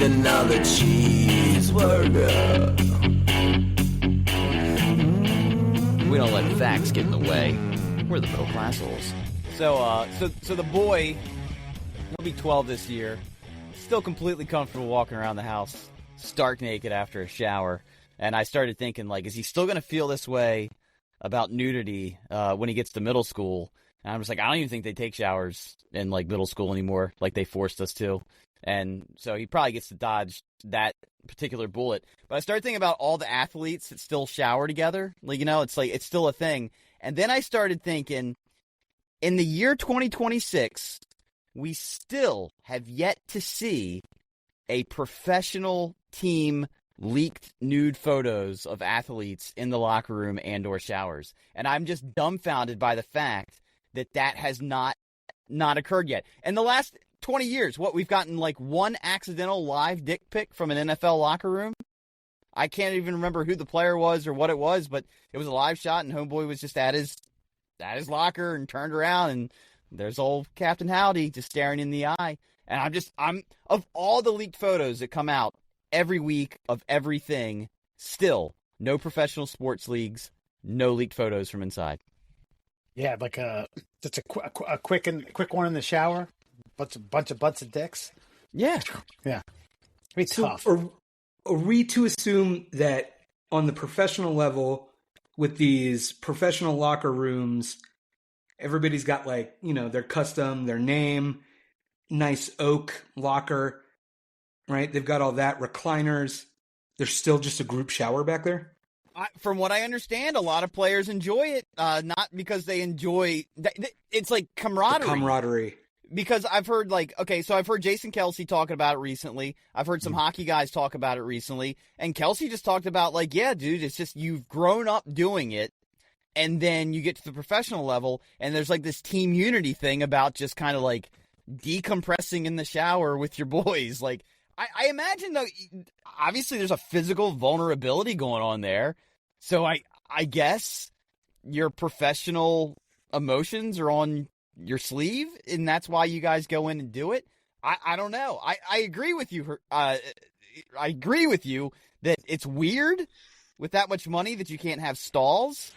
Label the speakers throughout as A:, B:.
A: another cheeseburger.
B: We don't let facts get in the way. We're the middle class holes.
C: So the boy, he'll be 12 this year. Still completely comfortable walking around the house, stark naked after a shower. And I started thinking, like, is he still going to feel this way about nudity when he gets to middle school? And I was like, I don't even think they take showers in, like, middle school anymore, like they forced us to. And so he probably gets to dodge that particular bullet. But I started thinking about all the athletes that still shower together. Like, you know, it's like, it's still a thing. And then I started thinking, in the year 2026, we still have yet to see a professional team leaked nude photos of athletes in the locker room and or showers. And I'm just dumbfounded by the fact that that has not occurred yet. In the last 20 years, we've gotten like one accidental live dick pic from an NFL locker room. I can't even remember who the player was or what it was, but it was a live shot and homeboy was just at his locker and turned around and there's old Captain Howdy just staring in the eye. And I'm of all the leaked photos that come out every week of everything, still no professional sports leagues, no leaked photos from inside.
D: Yeah, like just a quick one in the shower. Bunch of butts and dicks.
C: Yeah.
D: It's tough.
E: Are we to assume that on the professional level, with these professional locker rooms, everybody's got like, you know, their custom, their name, nice oak locker, right? They've got all that, recliners. There's still just a group shower back there?
C: From what I understand, a lot of players enjoy it, not because they enjoy... It's like camaraderie.
E: The camaraderie.
C: Because I've heard, I've heard Jason Kelsey talking about it recently. I've heard some hockey guys talk about it recently. And Kelsey just talked about, like, yeah, dude, it's just you've grown up doing it. And then you get to the professional level, and there's, like, this team unity thing about just kind of, like, decompressing in the shower with your boys. Like, I imagine, though, obviously there's a physical vulnerability going on there. So I guess your professional emotions are on your sleeve, and that's why you guys go in and do it. I don't know. I agree with you. I agree with you that it's weird with that much money that you can't have stalls.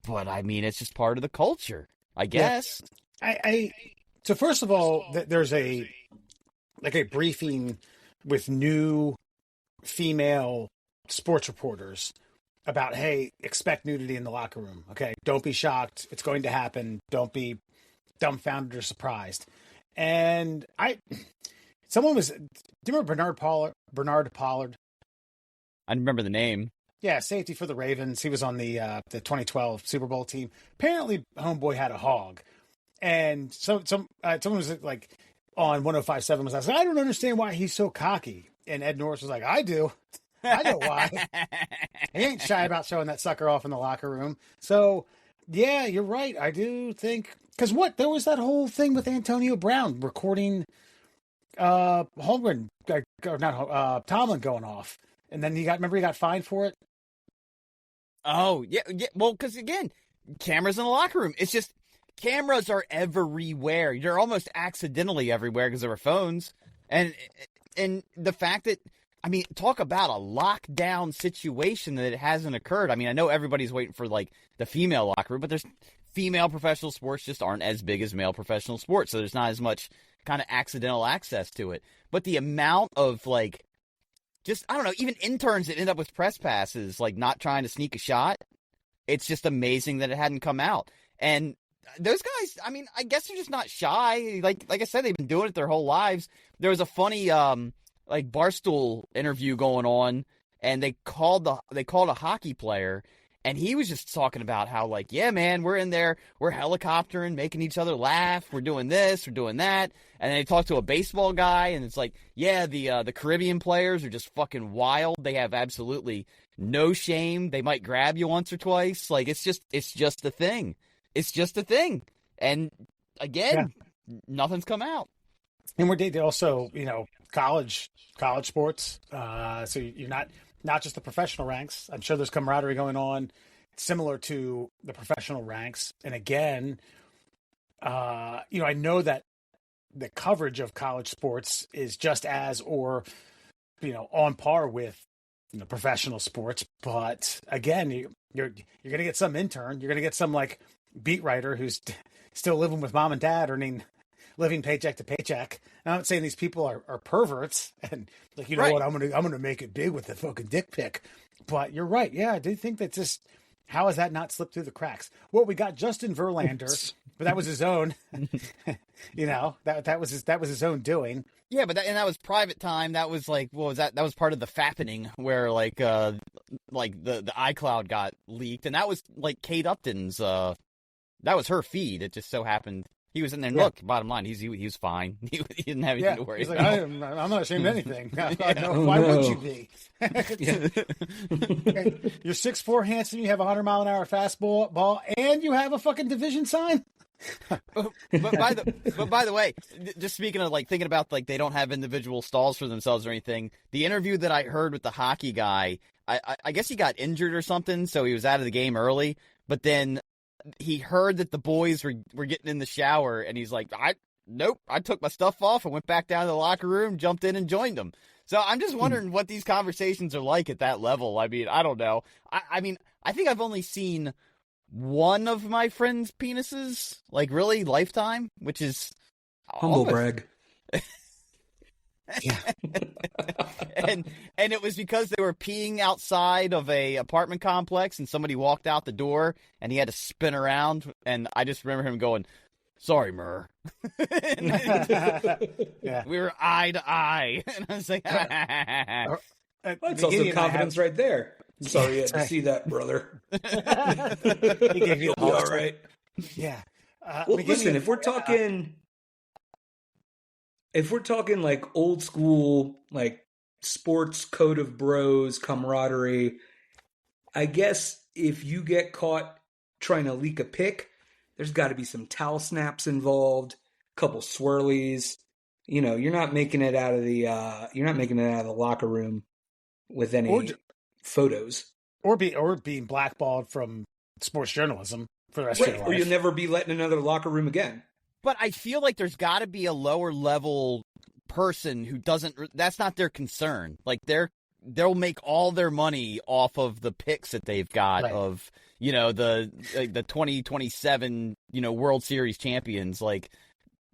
C: But I mean, it's just part of the culture, I guess.
D: Yeah. So first of all, there's a briefing with new female sports reporters about, hey, expect nudity in the locker room. Okay, don't be shocked. It's going to happen. Don't be dumbfounded or surprised. And do you remember Bernard Pollard?
C: I remember the name.
D: Yeah, safety for the Ravens. He was on the 2012 Super Bowl team. Apparently, homeboy had a hog. And someone was like on 105.7 was asking, I don't understand why he's so cocky. And Ed Norris was like, I do. I know why. He ain't shy about showing that sucker off in the locker room. So, yeah, you're right. I do think... Because there was that whole thing with Antonio Brown recording Tomlin going off. And then he got fined for it?
C: Oh, yeah. Well, because, again, cameras in the locker room. It's just... Cameras are everywhere. They're almost accidentally everywhere because there were phones. And the fact that... I mean, talk about a lockdown situation that it hasn't occurred. I mean, I know everybody's waiting for, like, the female locker room, but there's female professional sports just aren't as big as male professional sports, so there's not as much kind of accidental access to it. But the amount of, like, just, I don't know, even interns that end up with press passes, like, not trying to sneak a shot, it's just amazing that it hadn't come out. And those guys, I mean, I guess they're just not shy. Like I said, they've been doing it their whole lives. There was a funny... like Barstool interview going on, and they called a hockey player, and he was just talking about how, like, yeah, man, we're in there, we're helicoptering, making each other laugh, we're doing this, we're doing that, and then they talked to a baseball guy, and it's like, yeah, the Caribbean players are just fucking wild. They have absolutely no shame. They might grab you once or twice. Like, it's just a thing. It's just a thing. And again, nothing's come out.
D: And we're also, you know, college sports. So you're not just the professional ranks. I'm sure there's camaraderie going on similar to the professional ranks. And again, I know that the coverage of college sports is just as, or, on par with, professional sports. But again, you're going to get some intern, you're going to get some like beat writer who's still living with mom and dad, living paycheck to paycheck. And I'm not saying these people are perverts and like,
C: Right.
D: what, I'm going to make it big with the fucking dick pic. But you're right. Yeah, I do think that how has that not slipped through the cracks? Well, we got Justin Verlander, but that was his own, that was his own doing.
C: Yeah, but that was private time. That was like, what was that? That was part of the fappening where like the iCloud got leaked, and that was like Kate Upton's. That was her feed. It just so happened he was in there. And look, bottom line, he was fine. He didn't have anything to worry
D: he's
C: about.
D: Like, I'm not ashamed of anything. Why would you be? You're 6'4", handsome. You have a 100-mile-an-hour fastball, and you have a fucking division sign.
C: But by the way, just speaking of like thinking about like they don't have individual stalls for themselves or anything. The interview that I heard with the hockey guy, I guess he got injured or something, so he was out of the game early. But then he heard that the boys were getting in the shower, and he's like, nope, I took my stuff off and went back down to the locker room, jumped in and joined them. So I'm just wondering what these conversations are like at that level. I mean, I don't know. I mean, I think I've only seen one of my friends' penises, like really lifetime, which is
E: humble brag.
D: Yeah.
C: and it was because they were peeing outside of a apartment complex, and somebody walked out the door, and he had to spin around, and I just remember him going, "Sorry, Murr."
D: Yeah.
C: We were eye to eye, and I was like,
E: That's also confidence right there. Sorry, you had to see that, brother.
D: He gave you the
E: All
D: holster.
E: right.
D: Yeah.
E: Well, listen, if we're talking like old school, like sports code of bros, camaraderie, I guess if you get caught trying to leak a pic, there's got to be some towel snaps involved, a couple swirlies. You're not making it out of the locker room with any photos,
D: or being blackballed from sports journalism for the rest of your life.
E: Or you'll never be let in another locker room again.
C: But I feel like there's got to be a lower level person who that's not their concern. Like they'll make all their money off of the picks that they've got
D: right.
C: of, the 2027, World Series champions, like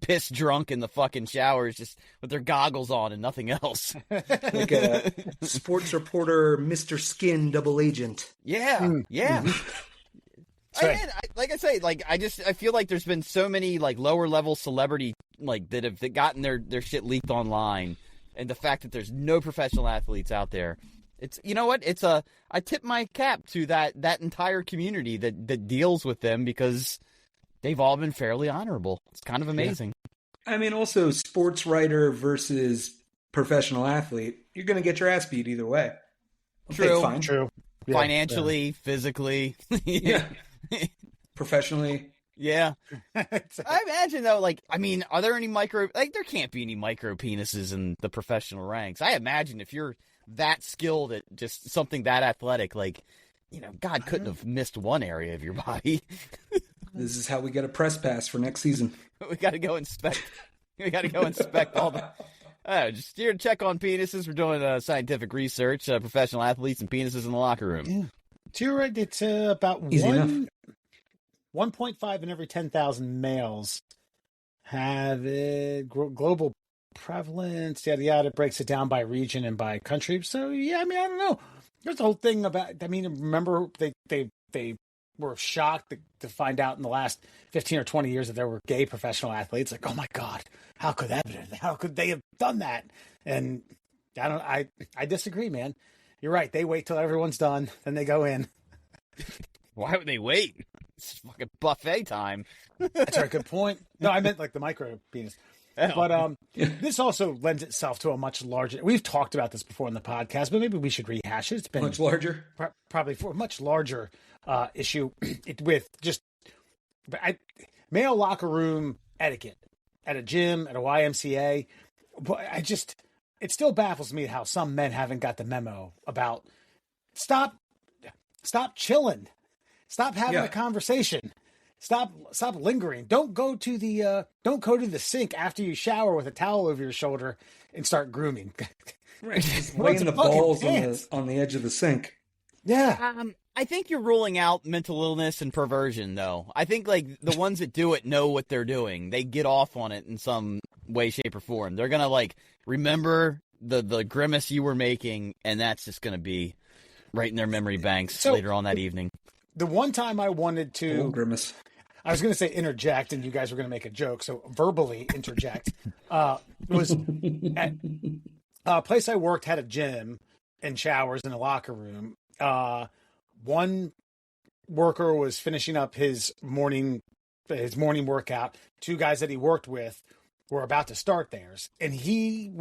C: piss drunk in the fucking showers, just with their goggles on and nothing else.
E: Like a sports reporter, Mr. Skin double agent.
C: Yeah. Yeah. I feel like there's been so many like lower level celebrity like that have gotten their shit leaked online, and the fact that there's no professional athletes out there, it's I tip my cap to that entire community that deals with them, because they've all been fairly honorable. It's kind of amazing.
E: Yeah. I mean, also sports writer versus professional athlete, you're going to get your ass beat either way.
C: True.
E: Fine.
D: True. Yeah.
C: Financially, physically.
E: Yeah. Professionally.
C: Yeah. I imagine though, like, I mean, are there any there can't be any micro penises in the professional ranks. I imagine if you're that skilled at just something that athletic, like, God couldn't have missed one area of your body.
E: This is how we get a press pass for next season.
C: We got to go inspect. All the. Just here to check on penises. We're doing scientific research, professional athletes and penises in the locker room.
D: Yeah. So you're right. It's about 1.5 in every 10,000 males have it. Global prevalence, yada yada. It breaks it down by region and by country. So yeah, I mean, I don't know. There's the whole thing about. I mean, remember they were shocked to find out in the last 15 or 20 years that there were gay professional athletes. Like, oh my God, how could they have done that? And I disagree, man. You're right. They wait till everyone's done, then they go in.
C: Why would they wait? It's fucking buffet time.
D: That's a good point. No, I meant like the micro penis.
C: Oh.
D: But this also lends itself to a much larger. We've talked about this before in the podcast, but maybe we should rehash it. It's been
E: much larger,
D: probably for a much larger issue with just male locker room etiquette at a gym, at a YMCA. But it still baffles me how some men haven't got the memo about stop chilling, stop having a conversation. Stop lingering. Don't go to the sink after you shower with a towel over your shoulder and start grooming.
E: Right. Just laying the balls on the edge of the sink.
D: Yeah.
C: I think you're ruling out mental illness and perversion, though. I think, like, the ones that do it know what they're doing. They get off on it in some way, shape, or form. They're going to, like, remember the grimace you were making, and that's just going to be right in their memory banks later on that evening.
D: The one time I wanted to...
E: grimace.
D: I was going to say interject, and you guys were going to make a joke, so verbally interject. Was at a place I worked had a gym and showers in a locker room. One worker was finishing up his morning workout. Two guys that he worked with were about to start theirs, and he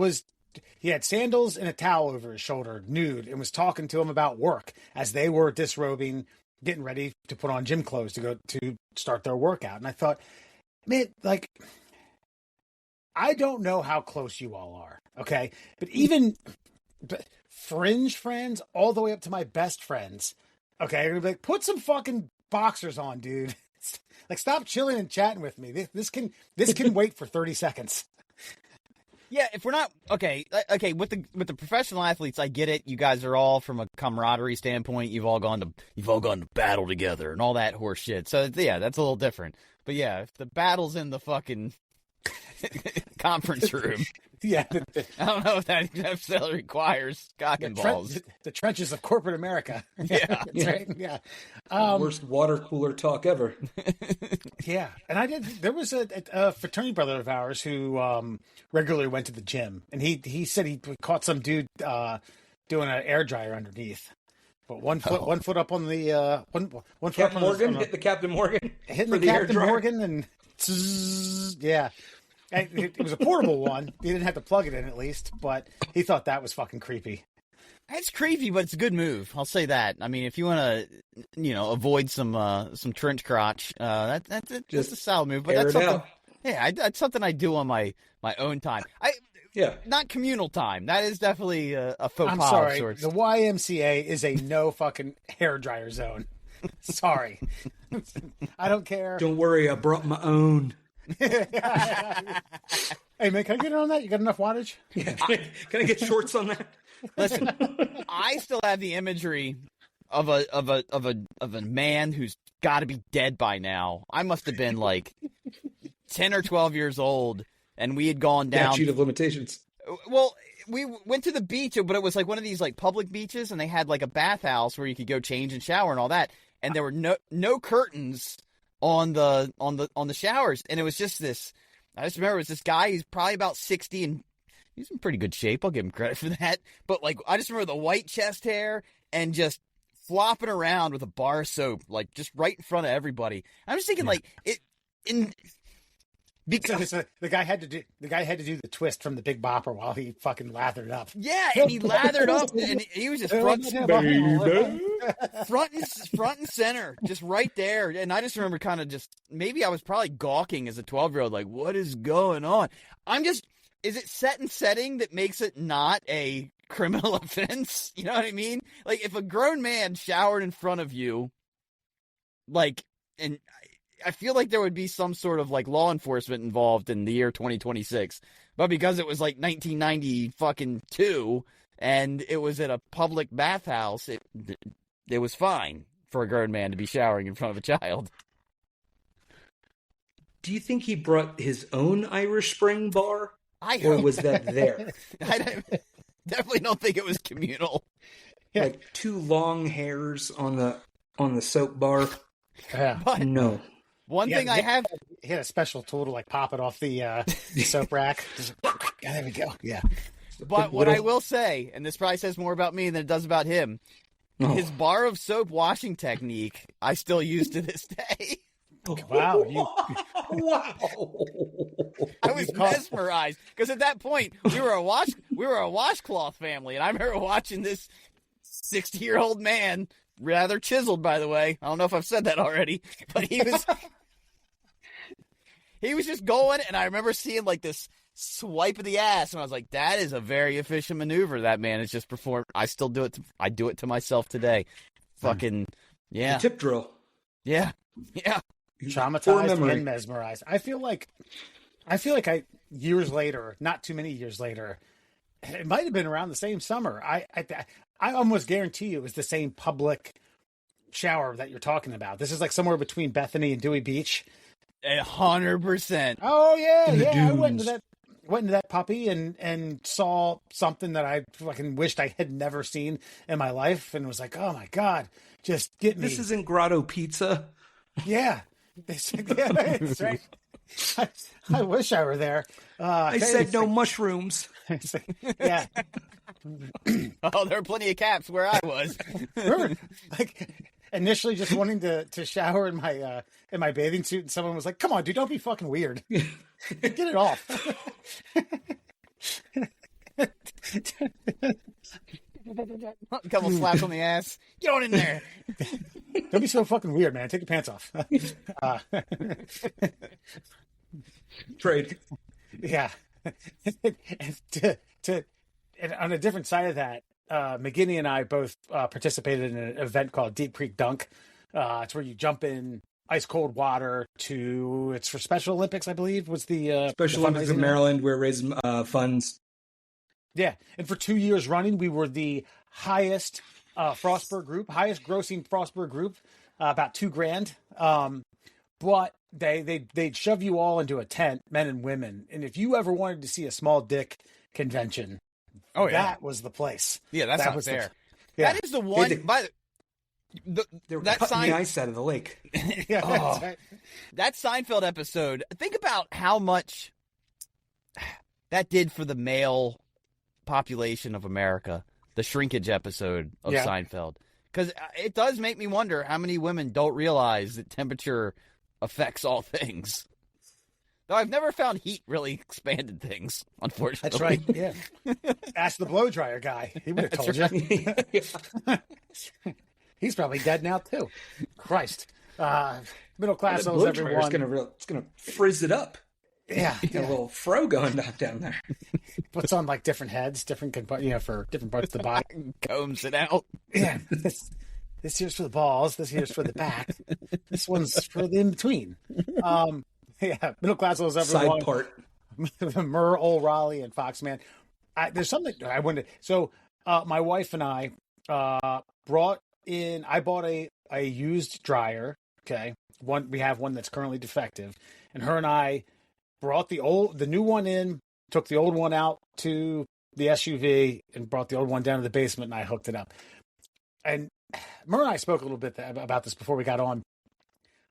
D: had sandals and a towel over his shoulder, nude, and was talking to him about work as they were disrobing, getting ready to put on gym clothes to go to start their workout. And I thought, man, like, I don't know how close you all are, okay? But even fringe friends all the way up to my best friends, okay, are gonna be like, put some fucking boxers on, dude. Like, stop chilling and chatting with me. This can wait for 30 seconds.
C: Yeah, if we're not okay with the professional athletes, I get it. You guys are all from a camaraderie standpoint. You've all gone to battle together and all that horse shit. So yeah, that's a little different. But yeah, if the battle's in the fucking conference room,
D: yeah,
C: I don't know if that necessarily requires cock and balls.
D: The trenches of corporate America.
C: Yeah,
D: that's right. Yeah,
E: worst water cooler talk ever.
D: Yeah, and there was a fraternity brother of ours who regularly went to the gym, and he said he caught some dude doing an air dryer underneath. But one foot up on the one foot
E: Captain
D: up on
E: Morgan hit the Captain Morgan,
D: hitting the Captain Morgan, and yeah. It was a portable one. He didn't have to plug it in, at least, but he thought that was fucking creepy.
C: It's creepy, but it's a good move. I'll say that. I mean, if you want to, avoid some trench crotch, that's a solid move. But that's something. Yeah, that's something I do on my own time. Not communal time. That is definitely a faux pas.
D: I'm sorry.
C: Of sorts.
D: The YMCA is a no fucking hairdryer zone. Sorry, I don't care.
E: Don't worry, I brought my own.
D: Hey man, can I get in on that? You got enough wattage?
E: Yeah. Can I get shorts on that?
C: Listen, I still have the imagery of a man who's got to be dead by now. I must have been like 10 or 12 years old, and we had gone down.
E: Statute of limitations.
C: Well, we went to the beach, but it was like one of these like public beaches, and they had like a bathhouse where you could go change and shower and all that, and there were no curtains on the showers, and it was just this. I just remember it was this guy. He's probably about 60, and he's in pretty good shape. I'll give him credit for that. But like, I just remember the white chest hair and just flopping around with a bar of soap, like just right in front of everybody. I'm just thinking, like it in. Because
D: the guy had to do the twist from the Big Bopper while he fucking lathered up.
C: Yeah, and he lathered up, and he was just front and center, just right there. And I just remember kind of just maybe I was probably gawking as a 12-year-old, like, what is going on? Is it set and setting that makes it not a criminal offense? You know what I mean? Like, if a grown man showered in front of you, like, and I feel like there would be some sort of like law enforcement involved in the year 2026, but because it was like 1992 and it was at a public bathhouse, it was fine for a grown man to be showering in front of a child.
E: Do you think he brought his own Irish Spring bar, or was that there?
C: I definitely don't think it was communal.
D: Yeah.
E: Like two long hairs on the soap bar.
D: Yeah.
C: But
E: no.
C: One thing I have...
D: He had a special tool to, like, pop it off the soap rack. Yeah, there we go. Yeah.
C: But what I will say, and this probably says more about me than it does about him, his bar of soap washing technique, I still use to this day.
D: Wow.
E: Wow.
C: I was mesmerized. Because at that point, we were a washcloth family, and I remember watching this 60-year-old man, rather chiseled, by the way. I don't know if I've said that already, but he was just going, and I remember seeing like this swipe of the ass, and I was like, that is a very efficient maneuver that man has just performed. I still do it. I do it to myself today. Fucking, yeah.
E: The tip drill.
C: Yeah. Yeah.
D: traumatized and mesmerized. I feel like years later, not too many years later, it might have been around the same summer. I almost guarantee you it was the same public shower that you're talking about. This is like somewhere between Bethany and Dewey Beach.
C: 100%.
D: Oh yeah,
E: In the
D: yeah. I went
E: dunes.
D: into that puppy and saw something that I fucking wished I had never seen in my life, and was like, oh my god, just get me.
E: This isn't Grotto Pizza.
D: Yeah, that's right. I wish I were there.
E: I said no mushrooms.
D: Yeah.
C: Oh, there are plenty of caps where I was.
D: Remember, like initially just wanting to shower in my bathing suit, and someone was like, "Come on, dude, don't be fucking weird. Get it off."
C: A couple slaps on the ass. Get on in there.
D: Don't be so fucking weird, man. Take your pants off.
E: Trade.
D: Yeah. And on a different side of that, McGinney and I both participated in an event called Deep Creek Dunk. It's where you jump in ice cold water it's for Special Olympics, I believe, was the
E: Special Olympics
D: fundraising
E: in Maryland. We're raising funds.
D: Yeah, and for 2 years running, we were the highest Frostburg group, highest grossing Frostburg group, about $2,000. But they'd shove you all into a tent, men and women, and if you ever wanted to see a small dick convention, that was the place.
C: Yeah, that's
D: that
C: not
D: was
C: fair.
D: Yeah.
C: That is the one.
E: They were
C: that
E: cutting the ice out of the lake.
D: Yeah, that's right.
C: That Seinfeld episode. Think about how much that did for the male population of America. The shrinkage episode of Seinfeld, because it does make me wonder how many women don't realize that temperature affects all things. Though I've never found heat really expanded things, unfortunately.
D: That's right. Yeah. Ask the blow dryer guy. He would have told you. He's probably dead now too. Christ. Middle class
E: The
D: owes
E: blow dryer
D: everyone.
E: it's gonna frizz it up.
D: Yeah.
E: Got a little fro going down there.
D: Puts on like different heads, different for different parts of the body.
C: Combs it out.
D: Yeah. This here's for the balls. This here's for the back. This one's for the in between. Yeah. Middle class owes everyone.
E: Side part.
D: Murr, Ole Rollie, and Foxman. There's something I wanted. So my wife and I brought in. I bought a used dryer. Okay, we have one that's currently defective, and her and I brought the new one in. Took the old one out to the SUV and brought the old one down to the basement, and I hooked it up. And Murr and I spoke a little bit about this before we got on.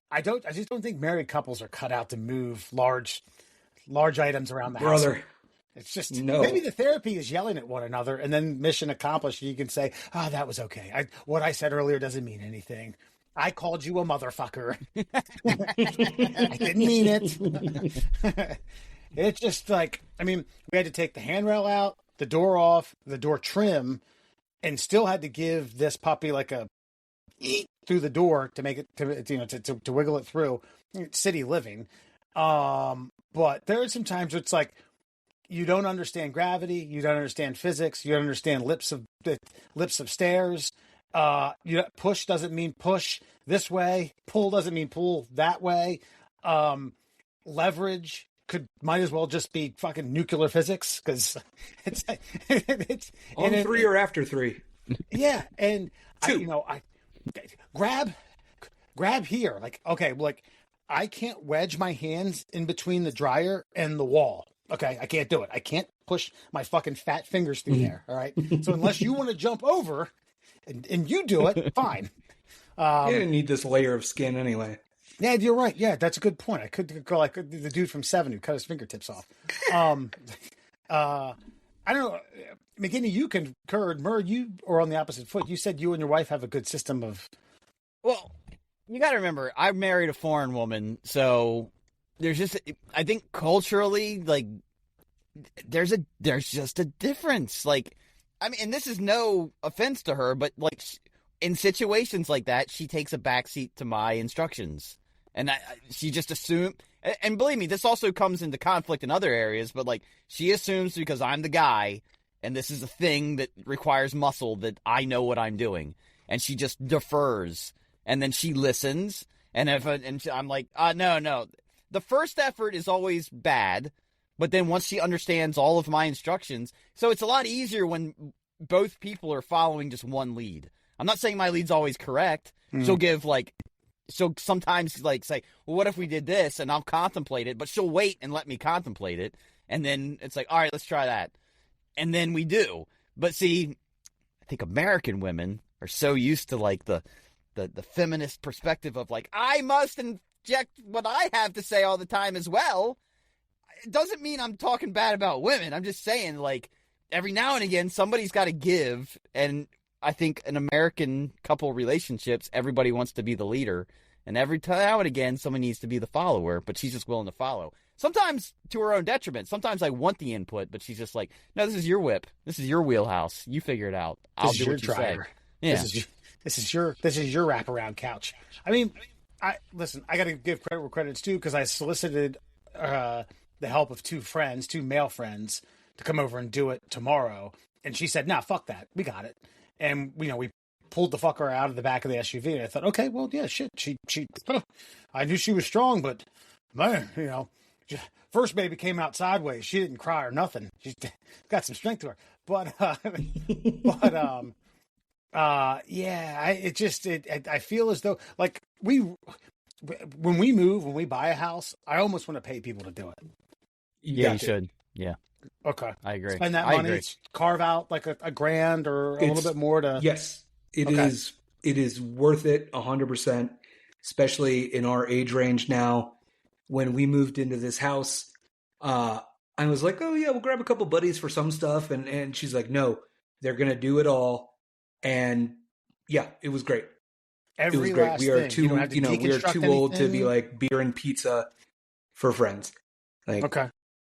D: I just don't think married couples are cut out to move large items around the house.
E: Brother.
D: It's just
E: No.
D: Maybe the therapy is yelling at one another, and then mission accomplished. You can say, "Oh, that was okay. What I said earlier doesn't mean anything. I called you a motherfucker. I didn't mean it." It's just like, I mean, we had to take the handrail out, the door off, the door trim, and still had to give this puppy like a through the door to make it to wiggle it through. City living. But there are some times where it's like, you don't understand gravity, you don't understand physics, you don't understand lips of stairs. Push doesn't mean push this way, pull doesn't mean pull that way. Leverage might as well just be fucking nuclear physics, because it's
E: On three or after three.
D: Yeah, and
E: Two.
D: I grab here. Like, okay, like I can't wedge my hands in between the dryer and the wall. Okay, I can't do it. I can't push my fucking fat fingers through there. All right. So unless you want to jump over and you do it, fine.
E: You didn't need this layer of skin anyway.
D: Yeah, you're right. Yeah, that's a good point. I could go like the dude from Seven who cut his fingertips off. I don't know. McGinney, you concurred. Murr, you are on the opposite foot. You said you and your wife have a good system of.
C: Well, you got to remember, I married a foreign woman, so there's just, I think culturally, like, there's just a difference. Like, I mean, and this is no offense to her, but like, in situations like that, she takes a backseat to my instructions, and she just assumed. And believe me, this also comes into conflict in other areas, but like, she assumes because I'm the guy, and this is a thing that requires muscle, that I know what I'm doing, and she just defers. And then she listens, And I'm like, no. The first effort is always bad, but then once she understands all of my instructions, so it's a lot easier when both people are following just one lead. I'm not saying my lead's always correct. She'll sometimes like say, well, what if we did this? And I'll contemplate it, but she'll wait and let me contemplate it. And then it's like, all right, let's try that. And then we do. But see, I think American women are so used to like the feminist perspective of like, I must inject what I have to say all the time as well. It doesn't mean I'm talking bad about women. I'm just saying, like, every now and again, somebody's got to give. And I think in American couple relationships, everybody wants to be the leader. And every now and again, someone needs to be the follower, but she's just willing to follow. Sometimes to her own detriment. Sometimes I want the input, but she's just like, no, this is your whip. This is your wheelhouse. You figure it out. I'll do what you say. Yeah.
D: This is your wraparound couch. I mean, I got to give credit where credit's due, because I solicited the help of two male friends, to come over and do it tomorrow. And she said, nah, fuck that. We got it. And, we pulled the fucker out of the back of the SUV. And I thought, okay, well, yeah, shit. She I knew she was strong, but, man, first baby came out sideways. She didn't cry or nothing. She's got some strength to her. But I feel as though, like, when we buy a house, I almost want to pay people to do it.
C: You should. Yeah.
D: Okay.
C: I agree.
D: Spend that money, carve out like a grand or a little bit more to.
E: Yes, it is. It is worth it 100%, especially in our age range now. When we moved into this house, I was like, oh yeah, we'll grab a couple buddies for some stuff. And she's like, no, they're going to do it all. And yeah, it was great. It was great. We are too, we are too old to be like beer and pizza for friends. Like, okay.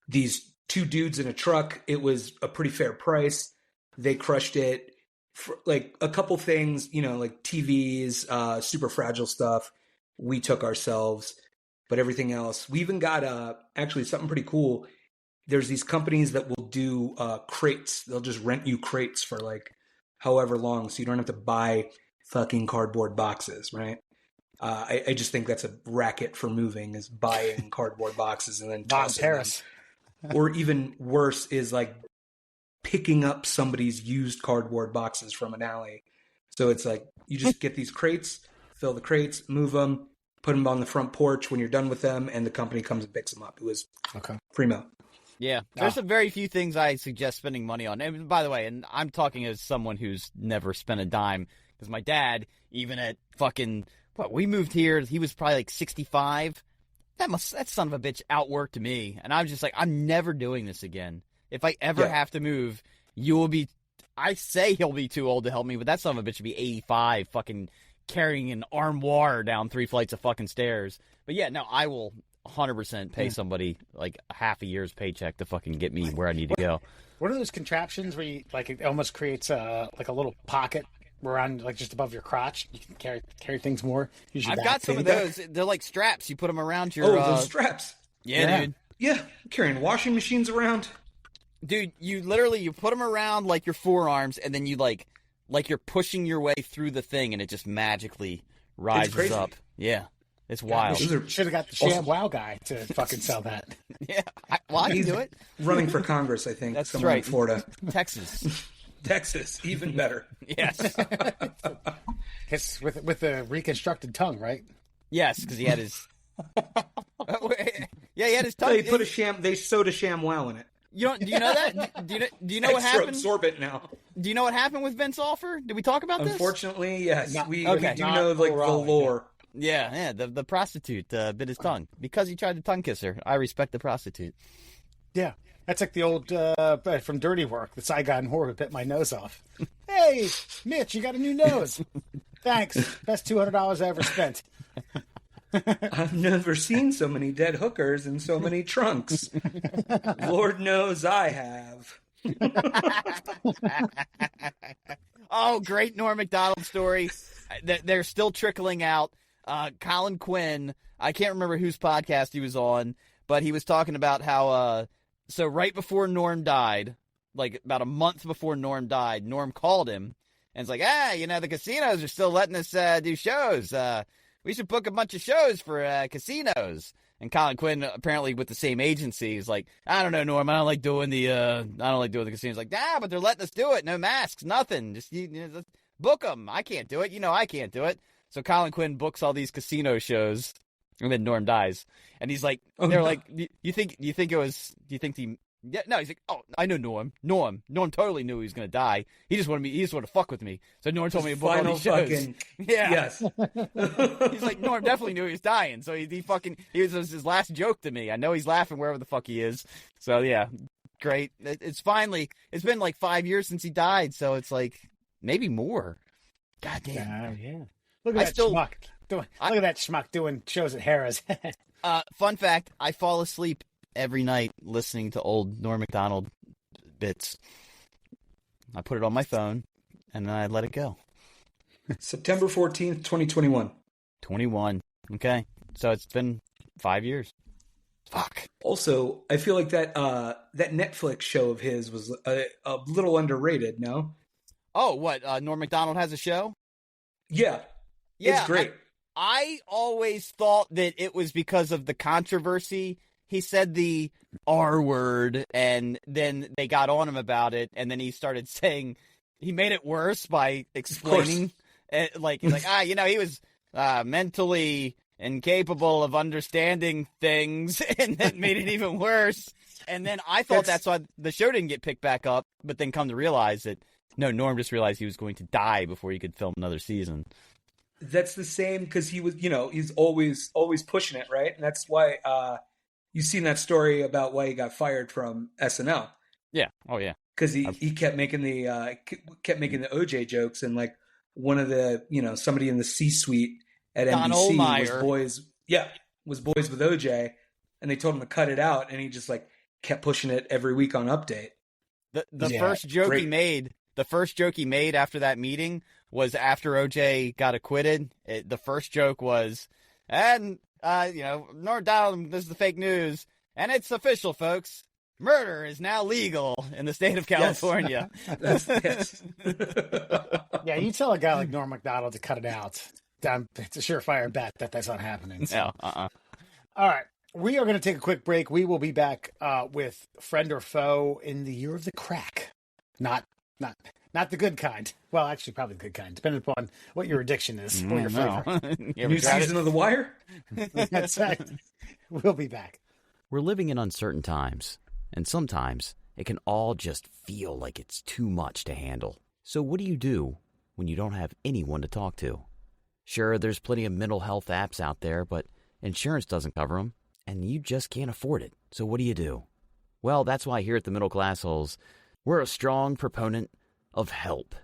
E: These two dudes in a truck, it was a pretty fair price. They crushed it. For, like, a couple things, like TVs, super fragile stuff, we took ourselves. But everything else, we even got actually something pretty cool. There's these companies that will do crates. They'll just rent you crates for like however long, so you don't have to buy fucking cardboard boxes, right? I just think that's a racket for moving, is buying cardboard boxes and then tossing
D: Paris.
E: them. Or even worse is like picking up somebody's used cardboard boxes from an alley. So it's like you just get these crates, fill the crates, move them, put them on the front porch when you're done with them, and the company comes and picks them up. It was primo.
C: Yeah, there's a very few things I suggest spending money on. And by the way, and I'm talking as someone who's never spent a dime, because my dad, even at fucking, we moved here, he was probably like 65. That son of a bitch outworked me. And I was just like, I'm never doing this again. If I ever have to move, I say he'll be too old to help me, but that son of a bitch would be 85 fucking carrying an armoire down 3 flights of fucking stairs. But yeah, no, I will 100% pay somebody like half a year's paycheck to fucking get me where I need to go.
D: What are those contraptions where you, like, it almost creates like a little pocket around, like, just above your crotch? You can carry things more.
C: I've got some of those. They're like straps. You put them around your.
E: Oh, those straps.
C: Yeah, dude.
E: Yeah, I'm carrying washing machines around.
C: Dude, you put them around like your forearms, and then you like you're pushing your way through the thing, and it just magically rises up. Yeah. It's wild.
D: Should have got the ShamWow guy to fucking sell that.
C: Yeah, I can do it.
E: Running for Congress, I think.
C: That's right.
E: In Florida.
C: Texas,
E: even better.
C: Yes.
D: with the reconstructed tongue, right?
C: Yes, because he had his. Yeah, he had his tongue.
E: They put They sewed a ShamWow in it.
C: Do you know that? Do you know what happened?
E: Absorbent now.
C: Do you know what happened with Vince Offer? Did we talk about this?
E: Unfortunately, yes. We do
C: Not
E: know like the lore.
C: Yeah. The prostitute bit his tongue because he tried to tongue kiss her. I respect the prostitute.
D: Yeah, that's like the old from Dirty Work, the Saigon whore who bit my nose off. Hey, Mitch, you got a new nose. Thanks. Best $200 I ever spent.
E: I've never seen so many dead hookers in so many trunks. Lord knows I have.
C: Oh, great Norm Macdonald story. They're still trickling out. Colin Quinn, I can't remember whose podcast he was on, but he was talking about how, so right before Norm died, like about a month before Norm died, Norm called him and it's like, the casinos are still letting us do shows. we should book a bunch of shows for casinos. And Colin Quinn, apparently with the same agency, is like, I don't know, Norm, I don't like doing the casinos. Like, but they're letting us do it. No masks, nothing. Just just book them. I can't do it. I can't do it. So Colin Quinn books all these casino shows, and then Norm dies. And he's like, like, you think he? Yeah, no, he's like, oh, I know Norm totally knew he was gonna die. He just wanted to fuck with me. So Norm told me to book all these shows. Yeah.
E: Yes.
C: He's like, Norm definitely knew he was dying. So he was his last joke to me. I know he's laughing wherever the fuck he is. So yeah, great. It's been like 5 years since he died. So it's like maybe more. God damn.
D: Yeah. Look at schmuck. Look at that schmuck doing shows at Harrah's.
C: Fun fact, I fall asleep every night listening to old Norm Macdonald bits. I put it on my phone, and then I let it go.
E: September 14th, 2021.
C: 21. Okay. So it's been 5 years. Fuck.
E: Also, I feel like that Netflix show of his was a little underrated, no?
C: Oh, what? Norm Macdonald has a show?
E: Yeah. It's great.
C: I always thought that it was because of the controversy. He said the R word, and then they got on him about it, and then he started saying he made it worse by explaining. He's like, he was mentally incapable of understanding things, and that made it even worse. And then I thought that's why the show didn't get picked back up, but then come to realize that, no, Norm just realized he was going to die before he could film another season.
E: That's the same because he was, he's always pushing it, right? And that's why you've seen that story about why he got fired from SNL.
C: Yeah. Oh, yeah.
E: Because he kept making the OJ jokes, and like one of the somebody in the C-suite at
C: Don
E: NBC
C: Ohlmeyer
E: was boys with OJ, and they told him to cut it out, and he just like kept pushing it every week on Update.
C: The first joke he made. The first joke he made after that meeting was after OJ got acquitted. The first joke was, and, Norm Donald, this is the fake news, and it's official, folks. Murder is now legal in the state of California.
E: Yes.
D: Yeah, you tell a guy like Norm Macdonald to cut it out. It's a surefire bet that that's not happening.
C: No,
D: All right. We are going to take a quick break. We will be back with Friend or Foe in the year of the crack. Not the good kind. Well, actually, probably the good kind, depending upon what your addiction is or your flavor.
E: New season of The Wire?
D: That's right. We'll be back.
B: We're living in uncertain times, and sometimes it can all just feel like it's too much to handle. So what do you do when you don't have anyone to talk to? Sure, there's plenty of mental health apps out there, but insurance doesn't cover them, and you just can't afford it. So what do you do? Well, that's why here at the Middle Class Holes, we're a strong proponent of help.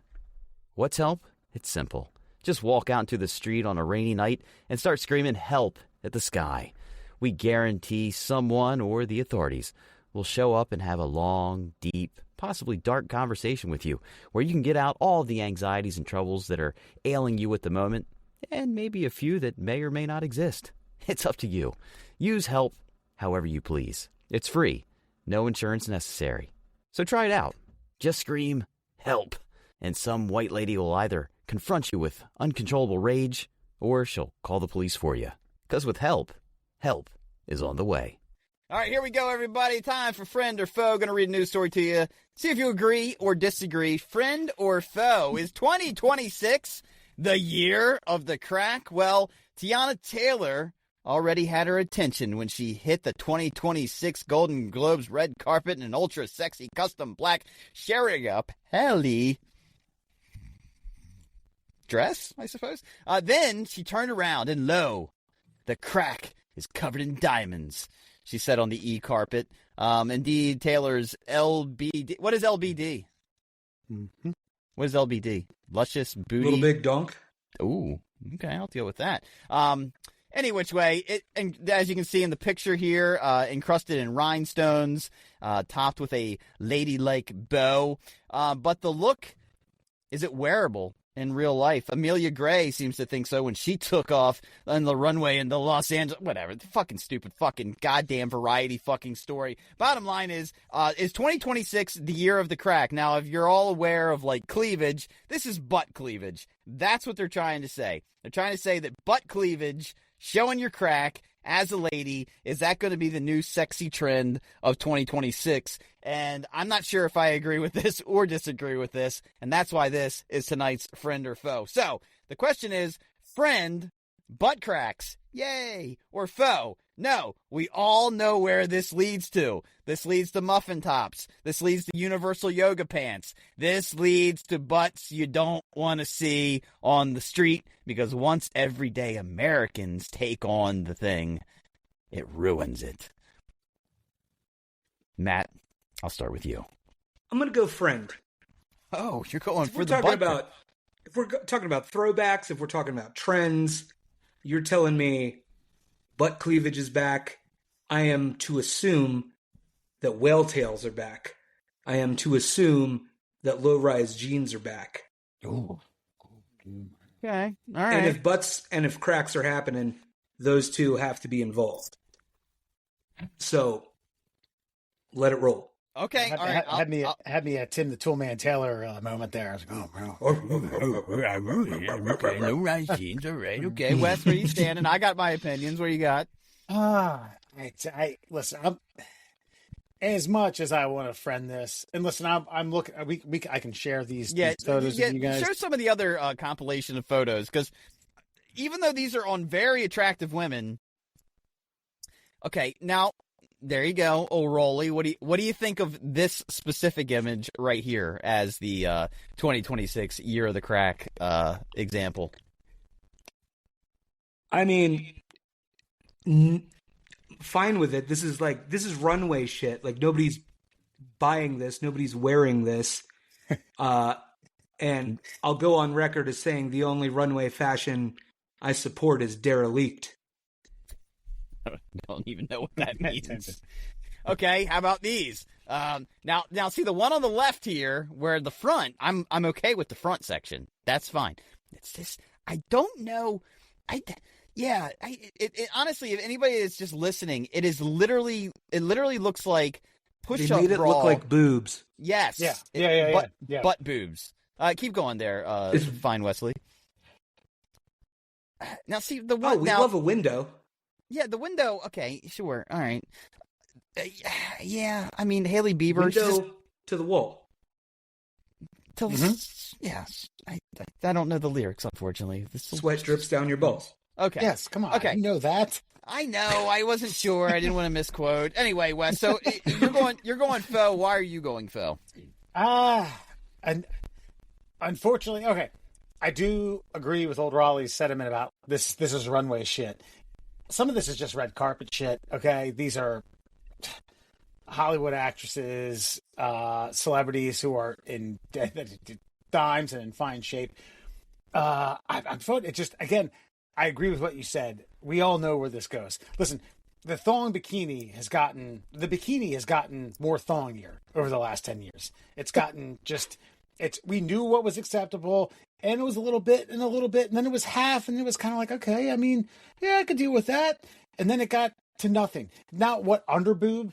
B: What's help? It's simple. Just walk out into the street on a rainy night and start screaming help at the sky. We guarantee someone or the authorities will show up and have a long, deep, possibly dark conversation with you where you can get out all of the anxieties and troubles that are ailing you at the moment, and maybe a few that may or may not exist. It's up to you. Use help however you please. It's free. No insurance necessary. So try it out. Just scream, help, and some white lady will either confront you with uncontrollable rage, or she'll call the police for you. Because with help is on the way.
C: All right, here we go, everybody. Time for Friend or Foe. Going to read a news story to you. See if you agree or disagree. Friend or Foe, is 2026 the year of the crack? Well, Tiana Taylor already had her attention when she hit the 2026 Golden Globes red carpet in an ultra-sexy custom black sherry-up heli dress, I suppose. Then she turned around, and lo, the crack is covered in diamonds, she said on the E-carpet. Indeed, Taylor's LBD... What is LBD?
D: Mm-hmm.
C: What is LBD? Luscious booty?
E: Little Big Donk.
C: Ooh, okay, I'll deal with that. Any which way, and as you can see in the picture here, encrusted in rhinestones, topped with a ladylike bow. But the look, is it wearable? in real life. Amelia Gray seems to think so when she took off on the runway in the Los Angeles, whatever, the fucking stupid fucking goddamn Variety fucking story. Bottom line is 2026 the year of the crack? Now, if you're all aware of like cleavage, this is butt cleavage. That's what they're trying to say. They're trying to say that butt cleavage, showing your crack as a lady, is that going to be the new sexy trend of 2026? And I'm not sure if I agree with this or disagree with this, and that's why this is tonight's Friend or Foe. So, the question is, friend, butt cracks, yay, or foe? No, we all know where this leads to. This leads to muffin tops. This leads to universal yoga pants. This leads to butts you don't want to see on the street, because once everyday Americans take on the thing, it ruins it. Matt, I'll start with you.
E: I'm going to go friend.
C: Oh, you're going
E: If
C: for
E: we're
C: the
E: talking
C: butt.
E: if we're talking about throwbacks, if we're talking about trends, you're telling me butt cleavage is back. I am to assume that whale tails are back. I am to assume that low-rise jeans are back.
C: Ooh. Okay, all right.
E: And if butts and if cracks are happening, those two have to be involved. So, let it roll.
C: Okay, all right.
D: Had me a Tim the Toolman Taylor moment there. I was like,
C: Okay, no rise jeans, all right. Okay, Wes, where you standing? I got my opinions. What do you got?
D: I listen. As much as I want to friend this, and listen, I'm looking. I can share these photos with you guys.
C: Share some of the other compilation of photos, because even though these are on very attractive women, okay, now there you go, Ole Rollie. What do you think of this specific image right here as the 2026 year of the crack example?
E: I mean, fine with it. This is runway shit. Like, nobody's buying this. Nobody's wearing this. And I'll go on record as saying the only runway fashion I support is derelict.
C: I don't even know what that means. Okay, how about these? Now, see the one on the left here, where the front, I'm okay with the front section. That's fine. It's just, I don't know. Honestly, if anybody is just listening, it literally looks like push-up bra.
E: They made it look like boobs.
C: Yes.
D: Yeah.
C: Butt boobs. Keep going there, fine Wesley. Now, see the one.
E: We love a window.
C: Yeah, the window. Okay, sure. All right. Yeah, I mean, Haley Bieber.
E: Window to the wall.
C: Yeah, I don't know the lyrics, unfortunately.
E: Sweat drips down your balls.
C: Okay.
D: Yes, come on.
C: Okay.
D: You know that.
C: I know. I wasn't sure. I didn't want to misquote. Anyway, Wes, so you're going faux. Why are you going faux?
D: And unfortunately, okay, I do agree with Ole Rollie's sentiment about this. This is runway shit. Some of this is just red carpet shit. Okay, these are Hollywood actresses, celebrities who are in dimes and in fine shape. I'm voting. It just, again, I agree with what you said. We all know where this goes. Listen, the bikini has gotten more thongier over the last 10 years. It's gotten we knew what was acceptable, and it was a little bit, and then it was half, and it was kind of like, okay, I mean, yeah, I could deal with that. And then it got to nothing. Now, what underboob?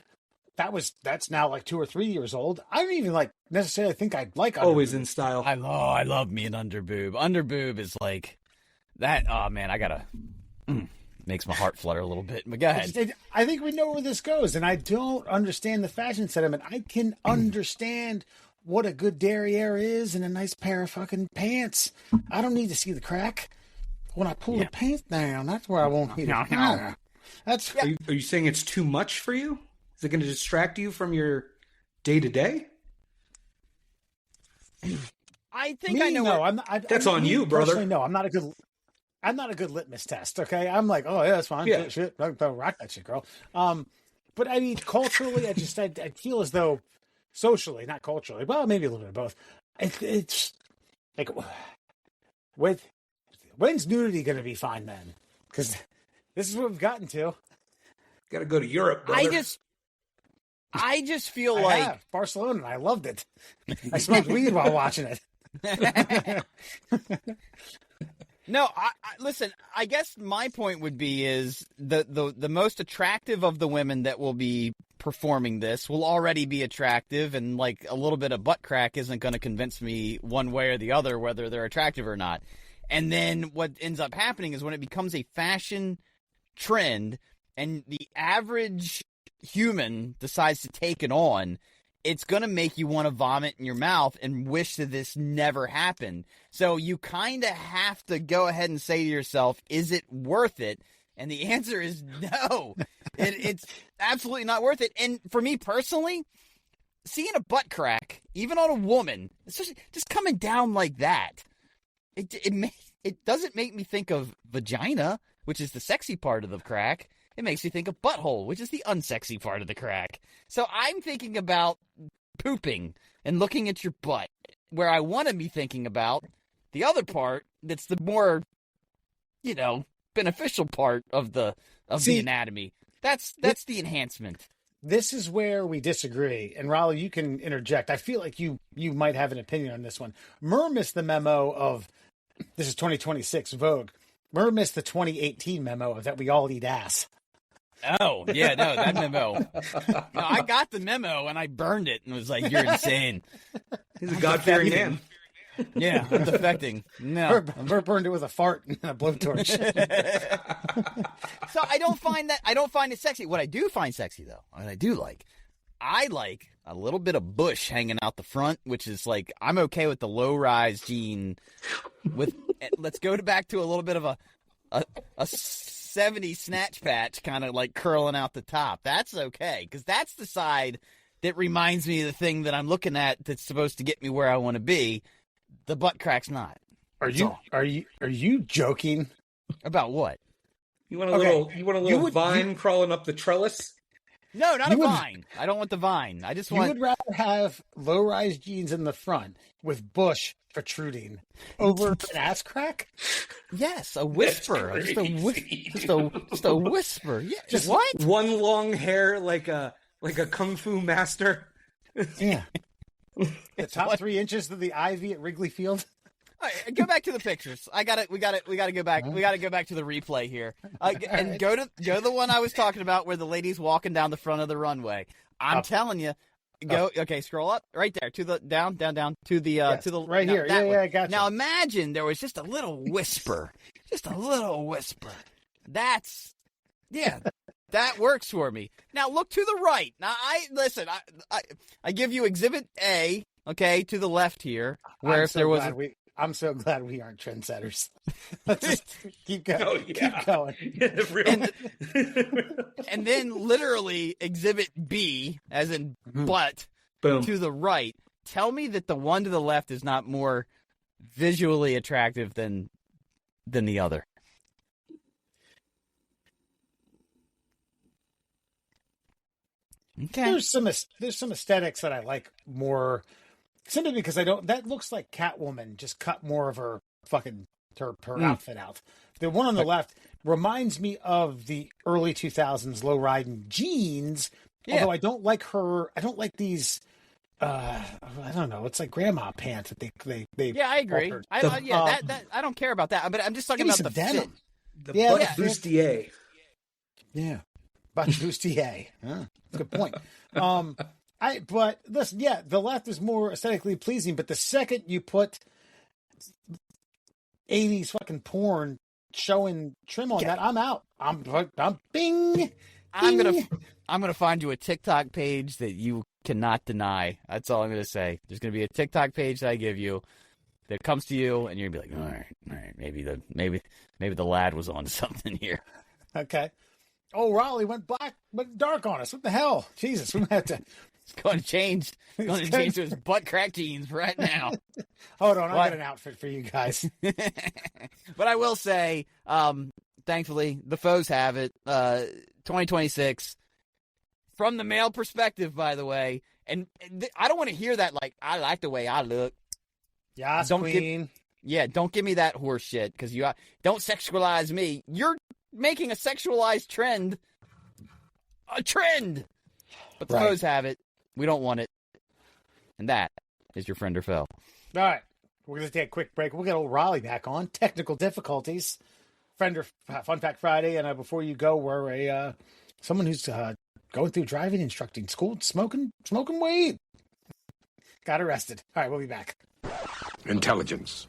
D: That's now like 2 or 3 years old. I don't even necessarily think I'd like underboob.
E: Always in style.
C: I love me an underboob. Underboob is like that. Oh man, I gotta makes my heart flutter a little bit. But go ahead.
D: I think we know where this goes, and I don't understand the fashion sentiment. I can understand what a good derriere is and a nice pair of fucking pants. I don't need to see the crack. When I pull the pants down, that's where I won't need it.
E: Are you saying it's too much for you? Is it going to distract you from your day-to-day?
C: I think I know.
E: That's on you, brother.
D: No, I'm not a good litmus test. Okay, I'm like, oh yeah, that's fine.
E: Yeah.
D: Shit, don't rock that shit, girl. But I mean, culturally, I feel as though socially, not culturally, well, maybe a little bit of both. It's like, when's nudity going to be fine then? Because this is what we've gotten to.
E: Got to go to Europe, brother.
C: I just feel
D: Barcelona. I loved it. I smoked weed while watching it.
C: No, listen, I guess my point would be is the most attractive of the women that will be performing this will already be attractive, and like a little bit of butt crack isn't going to convince me one way or the other whether they're attractive or not. And then what ends up happening is when it becomes a fashion trend and the average human decides to take it on, it's going to make you want to vomit in your mouth and wish that this never happened. So you kind of have to go ahead and say to yourself, is it worth it? And the answer is no. It's absolutely not worth it. And for me personally, seeing a butt crack, even on a woman, especially just coming down like that, it doesn't make me think of vagina, which is the sexy part of the crack. It makes me think of butthole, which is the unsexy part of the crack. So I'm thinking about pooping and looking at your butt, where I want to be thinking about the other part that's the more, beneficial part of the anatomy. That's the enhancement.
D: This is where we disagree. And Rollie, you can interject. I feel like you might have an opinion on this one. Murr missed the memo of, this is 2026 Vogue. Murr missed the 2018 memo of that we all eat ass.
C: Oh, yeah, no, that memo. No, I got the memo and I burned it and was like, you're insane.
E: He's a God-fearing man.
C: Yeah, I'm defecting. No.
D: Murr burned it with a fart and a blowtorch.
C: So I don't find it sexy. What I do find sexy, though, what I like a little bit of bush hanging out the front, which is like, I'm okay with the low-rise jean with, let's go back to a little bit of a 70s snatch patch kind of like curling out the top. That's okay, because that's the side that reminds me of the thing that I'm looking at that's supposed to get me where I want to be. The butt crack's not.
D: Are you joking?
C: About what?
E: You want a little vine crawling up the trellis?
C: No, not a vine. I don't want the vine. I just want.
D: You would rather have low-rise jeans in the front with bush protruding over an ass crack?
C: Yes, a whisper. Just a whisper. Yeah.
E: Just
C: what?
E: One long hair like a kung fu master.
D: Yeah. The top 3 inches of the ivy at Wrigley Field.
C: All right, go back to the pictures. We got to go back. We got to go back to the replay here. And go to the one I was talking about where the lady's walking down the front of the runway. I'm telling you. Okay, scroll up right there to the down to the
D: right here. Yeah, I got you.
C: Now imagine there was just a little whisper. That works for me. Now look to the right. Now I give you Exhibit A, okay, to the left here, where
D: I'm so glad we aren't trendsetters. Let's just keep going.
E: Oh, yeah.
D: Keep going.
C: And then literally Exhibit B, as in butt,
E: Boom.
C: to the right. Tell me that the one to the left is not more visually attractive than the other. Okay.
D: There's some aesthetics that I like more, simply because that looks like Catwoman just cut more of her outfit out. The one on the left reminds me of the early 2000s low-riding jeans, although I don't like these, I don't know, it's like grandma pants that they
C: Yeah, I agree. I don't care about that, but I'm just talking about the fit.
E: The butt bustier.
D: Yeah. Butt bustier. That's a good point. But listen, the left is more aesthetically pleasing, but the second you put 80s fucking porn showing trim on that, I'm out. I'm bing.
C: I'm gonna find you a TikTok page that you cannot deny. That's all I'm gonna say. There's gonna be a TikTok page that I give you that comes to you, and you're gonna be like, all right, maybe the lad was onto something here.
D: Okay. Oh, Rollie went dark on us. What the hell? Jesus, we have to.
C: It's going to change. Going to change to his butt crack jeans right now.
D: Hold on, I got an outfit for you guys.
C: But I will say, thankfully, the foes have it. 2026. From the male perspective, by the way, and I don't want to hear that like, I like the way I look.
D: Yes, queen.
C: Don't give me that horse shit, because you don't sexualize me. You're making a sexualized trend a trend. But the foes have it. We don't want it. And that is your friend or foe.
D: All right. We're going to take a quick break. We'll get Ole Rollie back on. Technical difficulties. Fun Fact Friday. And before you go, we're someone who's going through driving, instructing school, smoking weed. Got arrested. All right, we'll be back.
A: Intelligence,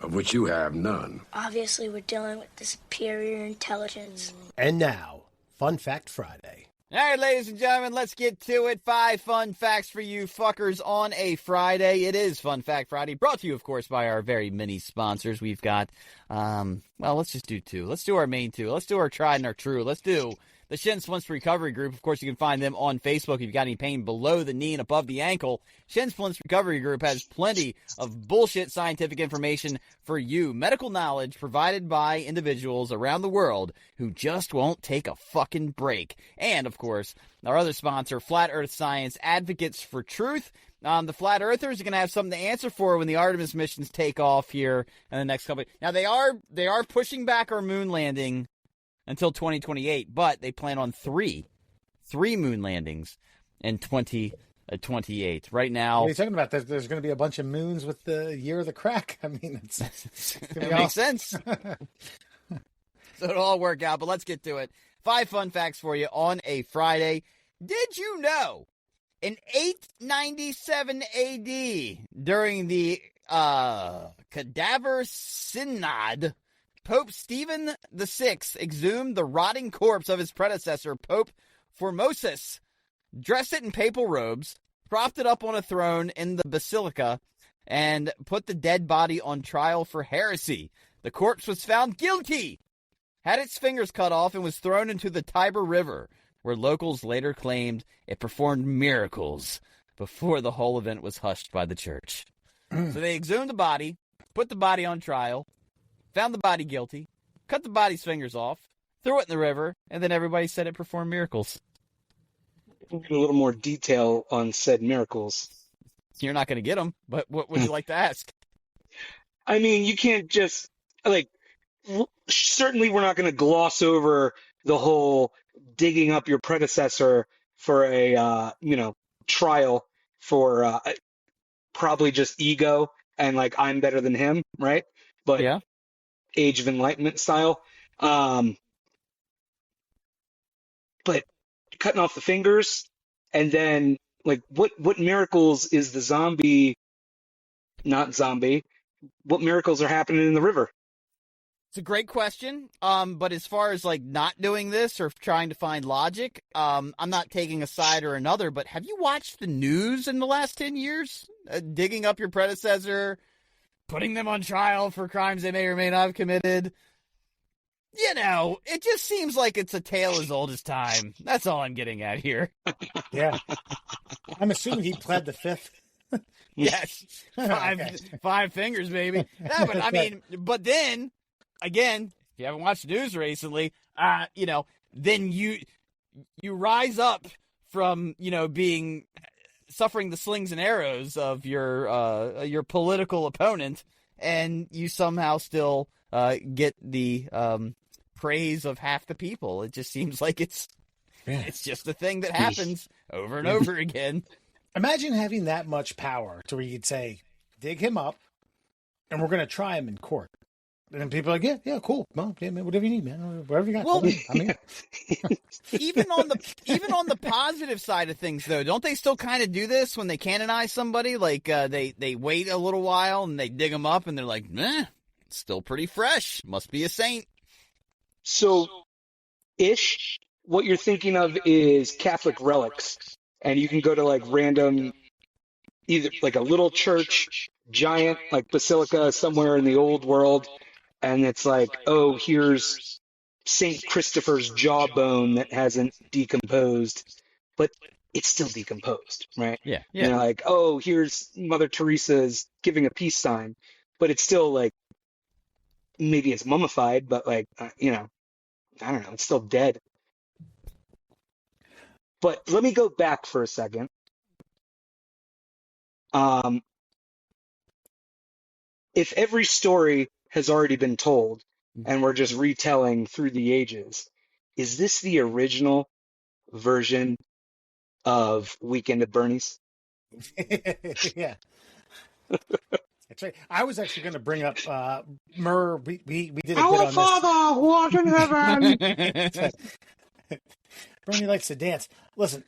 A: of which you have none.
F: Obviously, we're dealing with the superior intelligence.
G: And now, Fun Fact Friday.
C: All right, ladies and gentlemen, let's get to it. 5 fun facts for you fuckers on a Friday. It is Fun Fact Friday, brought to you, of course, by our very many sponsors. We've got, let's just do 2. Let's do our main 2. Let's do our tried and our true. Let's do the Shin Splints Recovery Group. Of course, you can find them on Facebook if you've got any pain below the knee and above the ankle. Shin Splints Recovery Group has plenty of bullshit scientific information for you. Medical knowledge provided by individuals around the world who just won't take a fucking break. And, of course, our other sponsor, Flat Earth Science Advocates for Truth. The Flat Earthers are going to have something to answer for when the Artemis missions take off here in the next couple. Now, they are pushing back our moon landing until 2028, but they plan on three moon landings in 2028. Right now,
D: What are you talking about? There's going to be a bunch of moons with the year of the crack. I mean,
C: it makes sense. So it'll all work out, but let's get to it. 5 fun facts for you on a Friday. Did you know in 897 AD, during the Cadaver Synod, Pope Stephen VI exhumed the rotting corpse of his predecessor, Pope Formosus, dressed it in papal robes, propped it up on a throne in the basilica, and put the dead body on trial for heresy. The corpse was found guilty, had its fingers cut off, and was thrown into the Tiber River, where locals later claimed it performed miracles before the whole event was hushed by the church. So they exhumed the body, put the body on trial, found the body guilty, cut the body's fingers off, threw it in the river, and then everybody said it performed miracles.
E: A little more detail on said miracles.
C: You're not going to get them, but what would you like to ask?
E: I mean, you can't just, certainly we're not going to gloss over the whole digging up your predecessor for a, trial for probably just ego and I'm better than him, right? But
C: yeah.
E: Age of Enlightenment style. But cutting off the fingers and then what miracles is the zombie, not zombie, what miracles are happening in the river?
C: It's a great question. But as far as not doing this or trying to find logic, I'm not taking a side or another, but have you watched the news in the last 10 years? Digging up your predecessor, putting them on trial for crimes they may or may not have committed. It just seems like it's a tale as old as time. That's all I'm getting at here.
D: Yeah. I'm assuming he pled the 5th.
C: Yes.
D: Okay.
C: 5 fingers, baby. No, but I mean, but then, again, if you haven't watched the news recently, then you rise up from, suffering the slings and arrows of your political opponent, and you somehow still get the praise of half the people. It just seems like it's just a thing that happens over and over again.
D: Imagine having that much power to where you could say, dig him up, and we're going to try him in court. And then people are like, yeah, cool. Well, yeah, man, whatever you need, man. Whatever you got.
C: Well,
D: I mean,
C: even on the positive side of things, though, don't they still kind of do this when they canonize somebody? They wait a little while and they dig them up and they're like, meh, it's still pretty fresh. Must be a saint.
E: So, what you're thinking of is Catholic relics, and you can go to random, either a little church, giant basilica somewhere in the old world. And it's here's St. Christopher's jawbone that hasn't decomposed, but it's still decomposed, right?
C: Yeah.
E: Here's Mother Teresa's giving a peace sign, but it's still maybe it's mummified, but I don't know, it's still dead. But let me go back for a second. If every story has already been told and we're just retelling through the ages, is this the original version of Weekend at Bernie's?
D: yeah. That's right. I was actually going to bring up Murr. We did a bit
E: Our
D: on
E: Father who art in heaven.
D: this. Bernie likes to dance. Listen,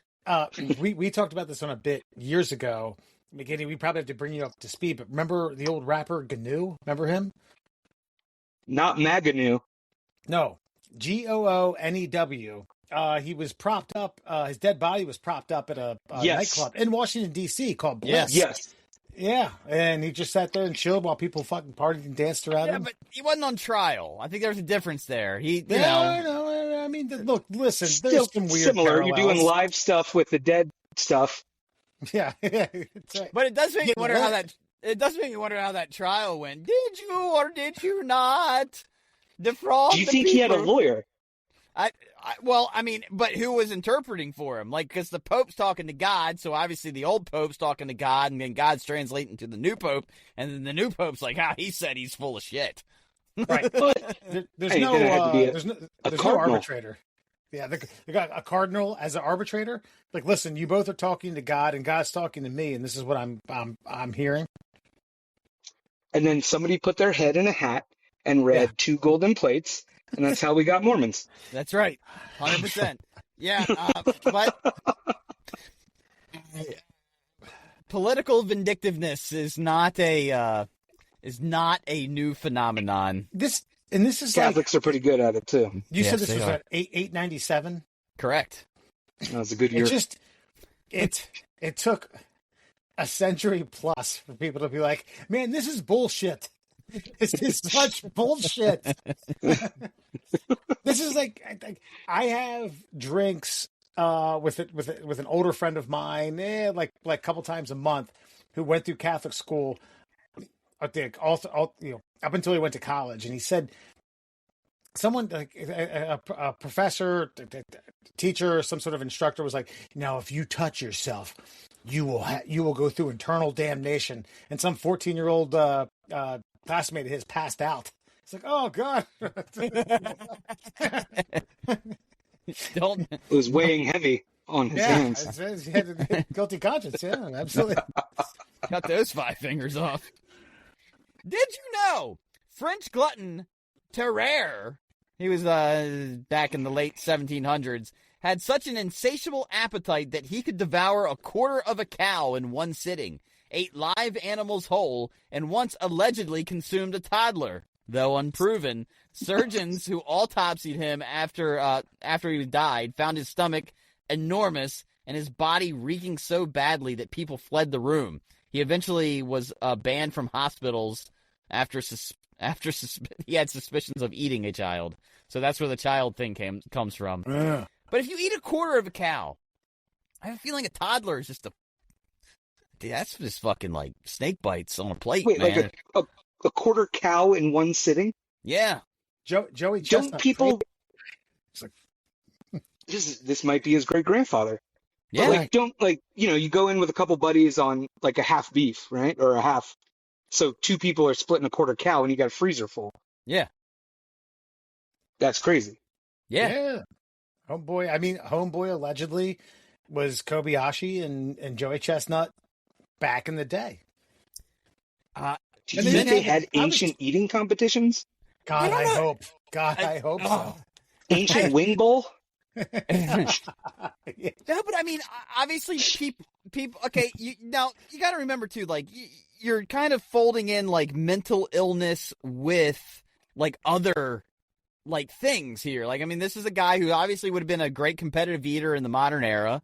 D: we talked about this on a bit years ago. McGinney, we probably have to bring you up to speed, but remember the old rapper Gnu? Remember him?
E: Not Maganu.
D: No, Goonew. He was propped up. His dead body was propped up at a
E: Yes.
D: nightclub in Washington D.C. called Bliss.
E: Yes.
D: Yeah, and he just sat there and chilled while people fucking partied and danced around
C: Yeah,
D: him.
C: but he wasn't on trial. I think there's a difference there.
D: I mean, look, listen,
E: Still
D: there's some weird
E: similar.
D: parallels.
E: You're doing live stuff with the dead stuff.
D: Yeah, that's right.
C: But it does make
D: Yeah,
C: you wonder how that. It does make you wonder how that trial went. Did you or did you not defraud?
E: Do you
C: the
E: think he had a
C: people?
E: lawyer?
C: Well, I mean, but who was interpreting for him? Like, because the Pope's talking to God, so obviously the old Pope's talking to God, and then God's translating to the new Pope, and then the new Pope's like, he said he's full of shit.
D: Right.
E: But
D: There's
E: Hey,
D: no
E: there had to be
D: there's no
E: cardinal.
D: arbitrator. Yeah, they got a cardinal as an arbitrator. Like, listen, you both are talking to God, and God's talking to me, and this is what I'm hearing.
E: and then somebody put their head in a hat and read 2 golden plates, and that's how we got Mormons.
C: That's right, 100%. Yeah, but political vindictiveness is not a new phenomenon.
D: This is
E: Catholics are pretty good at it too.
D: like you
C: Yes,
D: said. This
C: they
D: was
C: are.
D: at 897.
C: Correct.
E: That was a good year.
D: It took a century plus for people to be like, man, this is bullshit. This is such bullshit. This is like I have drinks with an older friend of mine, like a couple times a month, who went through Catholic school. I think also, up until he went to college, and he said someone like a professor, teacher, some sort of instructor was like, "Now, if you touch yourself, you will go through eternal damnation." And some 14-year-old classmate of his passed out. It's like, oh god.
C: Don't.
E: It was weighing heavy on his hands.
D: He had a guilty conscience. Yeah, absolutely.
C: Cut those 5 fingers off. Did you know French glutton Terrer, he was back in the late 1700s, had such an insatiable appetite that he could devour a quarter of a cow in one sitting, ate live animals whole, and once allegedly consumed a toddler. Though unproven, surgeons who autopsied him after he died found his stomach enormous and his body reeking so badly that people fled the room. He eventually was banned from hospitals after he had suspicions of eating a child. So that's where the child thing comes from.
D: Yeah.
C: But if you eat a quarter of a cow, I have a feeling a toddler is just that's just fucking like snake bites on a plate,
E: Wait,
C: man.
E: like a quarter cow in one sitting?
C: Yeah.
D: Joey
E: Don't
D: Chestnut.
E: people?
D: It's like,
E: This might be his great grandfather.
C: Yeah.
E: But don't you go in with a couple buddies on like a half beef, right, or a half. So 2 people are splitting a quarter cow, and you got a freezer full.
C: Yeah.
E: That's crazy.
C: Yeah.
D: Homeboy allegedly was Kobayashi and Joey Chestnut back in the day.
E: Do you think they had ancient eating competitions?
D: God, I hope. I hope so.
E: Ancient wing bowl?
C: No, but I mean, obviously, people. Okay, you got to remember too. Like, you're kind of folding in like mental illness with like other like things here. Like, I mean, this is a guy who obviously would have been a great competitive eater in the modern era,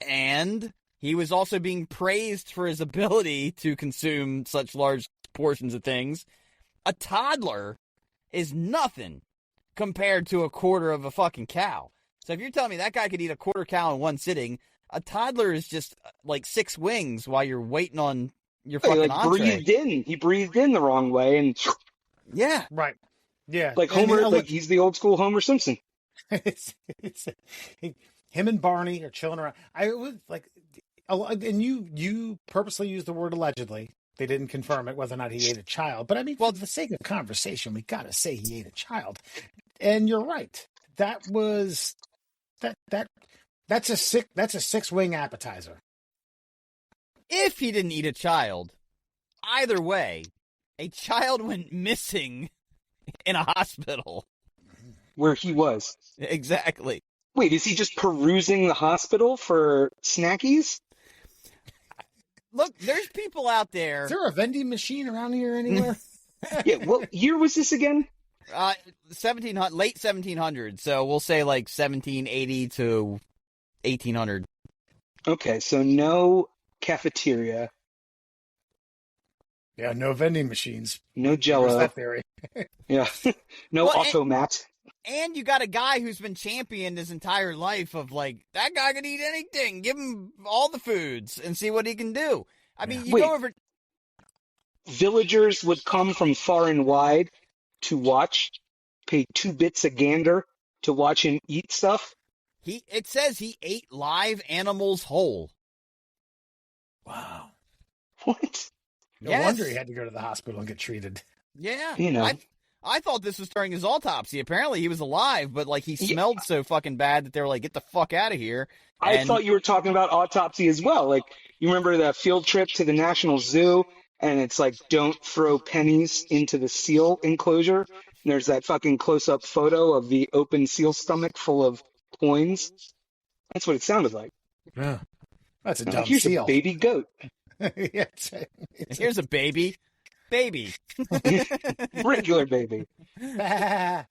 C: and he was also being praised for his ability to consume such large portions of things. A toddler is nothing compared to a quarter of a fucking cow. So if you're telling me that guy could eat a quarter cow in one sitting, a toddler is just like 6 wings while you're waiting on your fucking entree.
E: He breathed in the wrong way, and
C: Yeah.
D: Right. Yeah.
E: like Homer, he's the old school Homer Simpson.
D: it's him and Barney are chilling around. I was like, and you purposely used the word allegedly. They didn't confirm it whether or not he ate a child, but I mean, for the sake of conversation, we got to say he ate a child. And you're right. That was that's a 6-wing appetizer.
C: If he didn't eat a child, either way, a child went missing in a hospital.
H: Where he was.
C: Exactly.
H: Wait, is he just perusing the hospital for snackies?
C: Look, there's people out there.
D: Is there a vending machine around here anywhere?
H: Yeah, what year was this again?
C: 1700, late 1700s. So we'll say like 1780 to 1800.
H: Okay, so no cafeteria,
D: Yeah, no vending machines.
H: no
D: Where's
H: Jello.
D: that theory?
H: Yeah, no
C: Well,
H: automat.
C: And you got a guy who's been championed his entire life of like, that guy can eat anything. Give him all the foods and see what he can do. I mean, you
H: Wait.
C: go over.
H: Villagers would come from far and wide to watch, pay 2 bits a gander to watch him eat stuff.
C: It says he ate live animals whole.
D: Wow.
H: What?
D: No
C: Yes.
D: wonder he had to go to the hospital and get treated.
C: Yeah.
H: You know.
C: I thought this was during his autopsy. Apparently he was alive, but like he smelled so fucking bad that they were like, get the fuck out of here.
H: I
C: And-
H: thought you were talking about autopsy as well. Like, you remember that field trip to the National Zoo, and it's like, don't throw pennies into the seal enclosure. And there's that fucking close-up photo of the open seal stomach full of coins. That's what it sounded like.
D: Yeah. That's a
H: Like,
D: dumb
H: here's
D: seal.
H: a baby goat.
D: Yeah, it's
C: Here's a baby. Baby.
H: Regular baby.
D: Did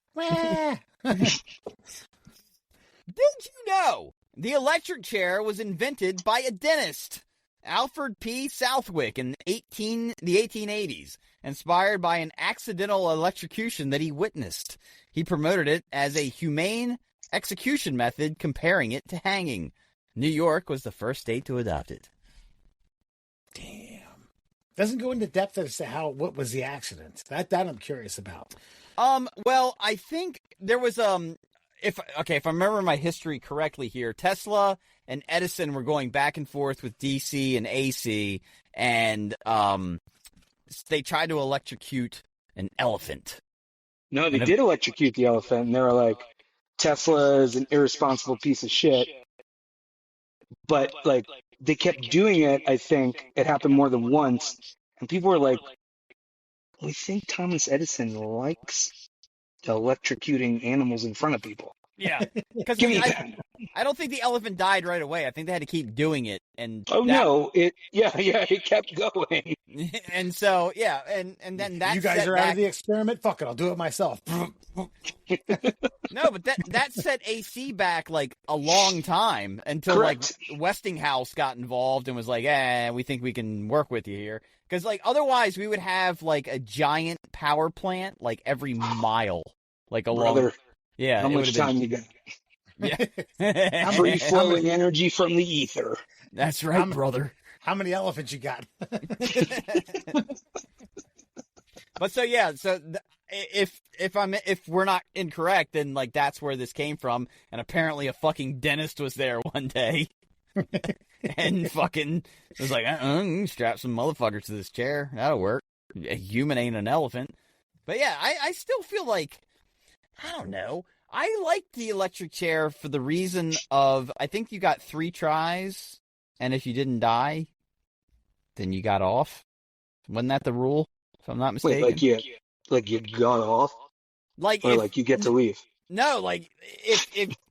C: Did you know the electric chair was invented by a dentist, Alfred P. Southwick, in the 1880s, inspired by an accidental electrocution that he witnessed. He promoted it as a humane execution method, comparing it to hanging. New York was the first state to adopt it.
D: Damn. Doesn't go into depth as to what was the accident. That I'm curious about.
C: Well, I think there was if I remember my history correctly here, Tesla and Edison were going back and forth with DC and AC, and they tried to electrocute an elephant.
H: No, they did electrocute the elephant, and they were like, Tesla is an irresponsible piece of shit. But, like, they kept doing it, I think. It happened more than once. And people were like, we think Thomas Edison likes electrocuting animals in front of people.
C: Yeah, because
H: Give me that.
C: I don't think the elephant died right away. I think they had to keep doing it, and
H: Oh, no. It kept going.
C: and so yeah, and then that
D: You guys
C: set
D: are out
C: back-
D: of the experiment? Fuck it, I'll do it myself.
C: No, but that set AC back like a long time until
H: Correct.
C: like Westinghouse got involved and was like, we think we can work with you here. Because like otherwise we would have like a giant power plant like every mile, like along.
H: Brother,
C: Yeah,
H: how
C: it
H: much
C: would've
H: time
C: been-
H: you got?
C: Yeah,
H: Free-flowing energy from the ether.
C: that's right, brother.
D: How many elephants you got?
C: But so yeah, if we're not incorrect, then like that's where this came from, and apparently a fucking dentist was there one day, and fucking was like, strap some motherfuckers to this chair, that'll work. A human ain't an elephant. But yeah, I still feel like, I don't know, I like the electric chair for the reason of, I think you got 3 tries, and if you didn't die, then you got off. Wasn't that the rule? If I'm not mistaken.
H: Wait, like you got off?
C: Like
H: Or
C: if,
H: like you get to leave?
C: no, like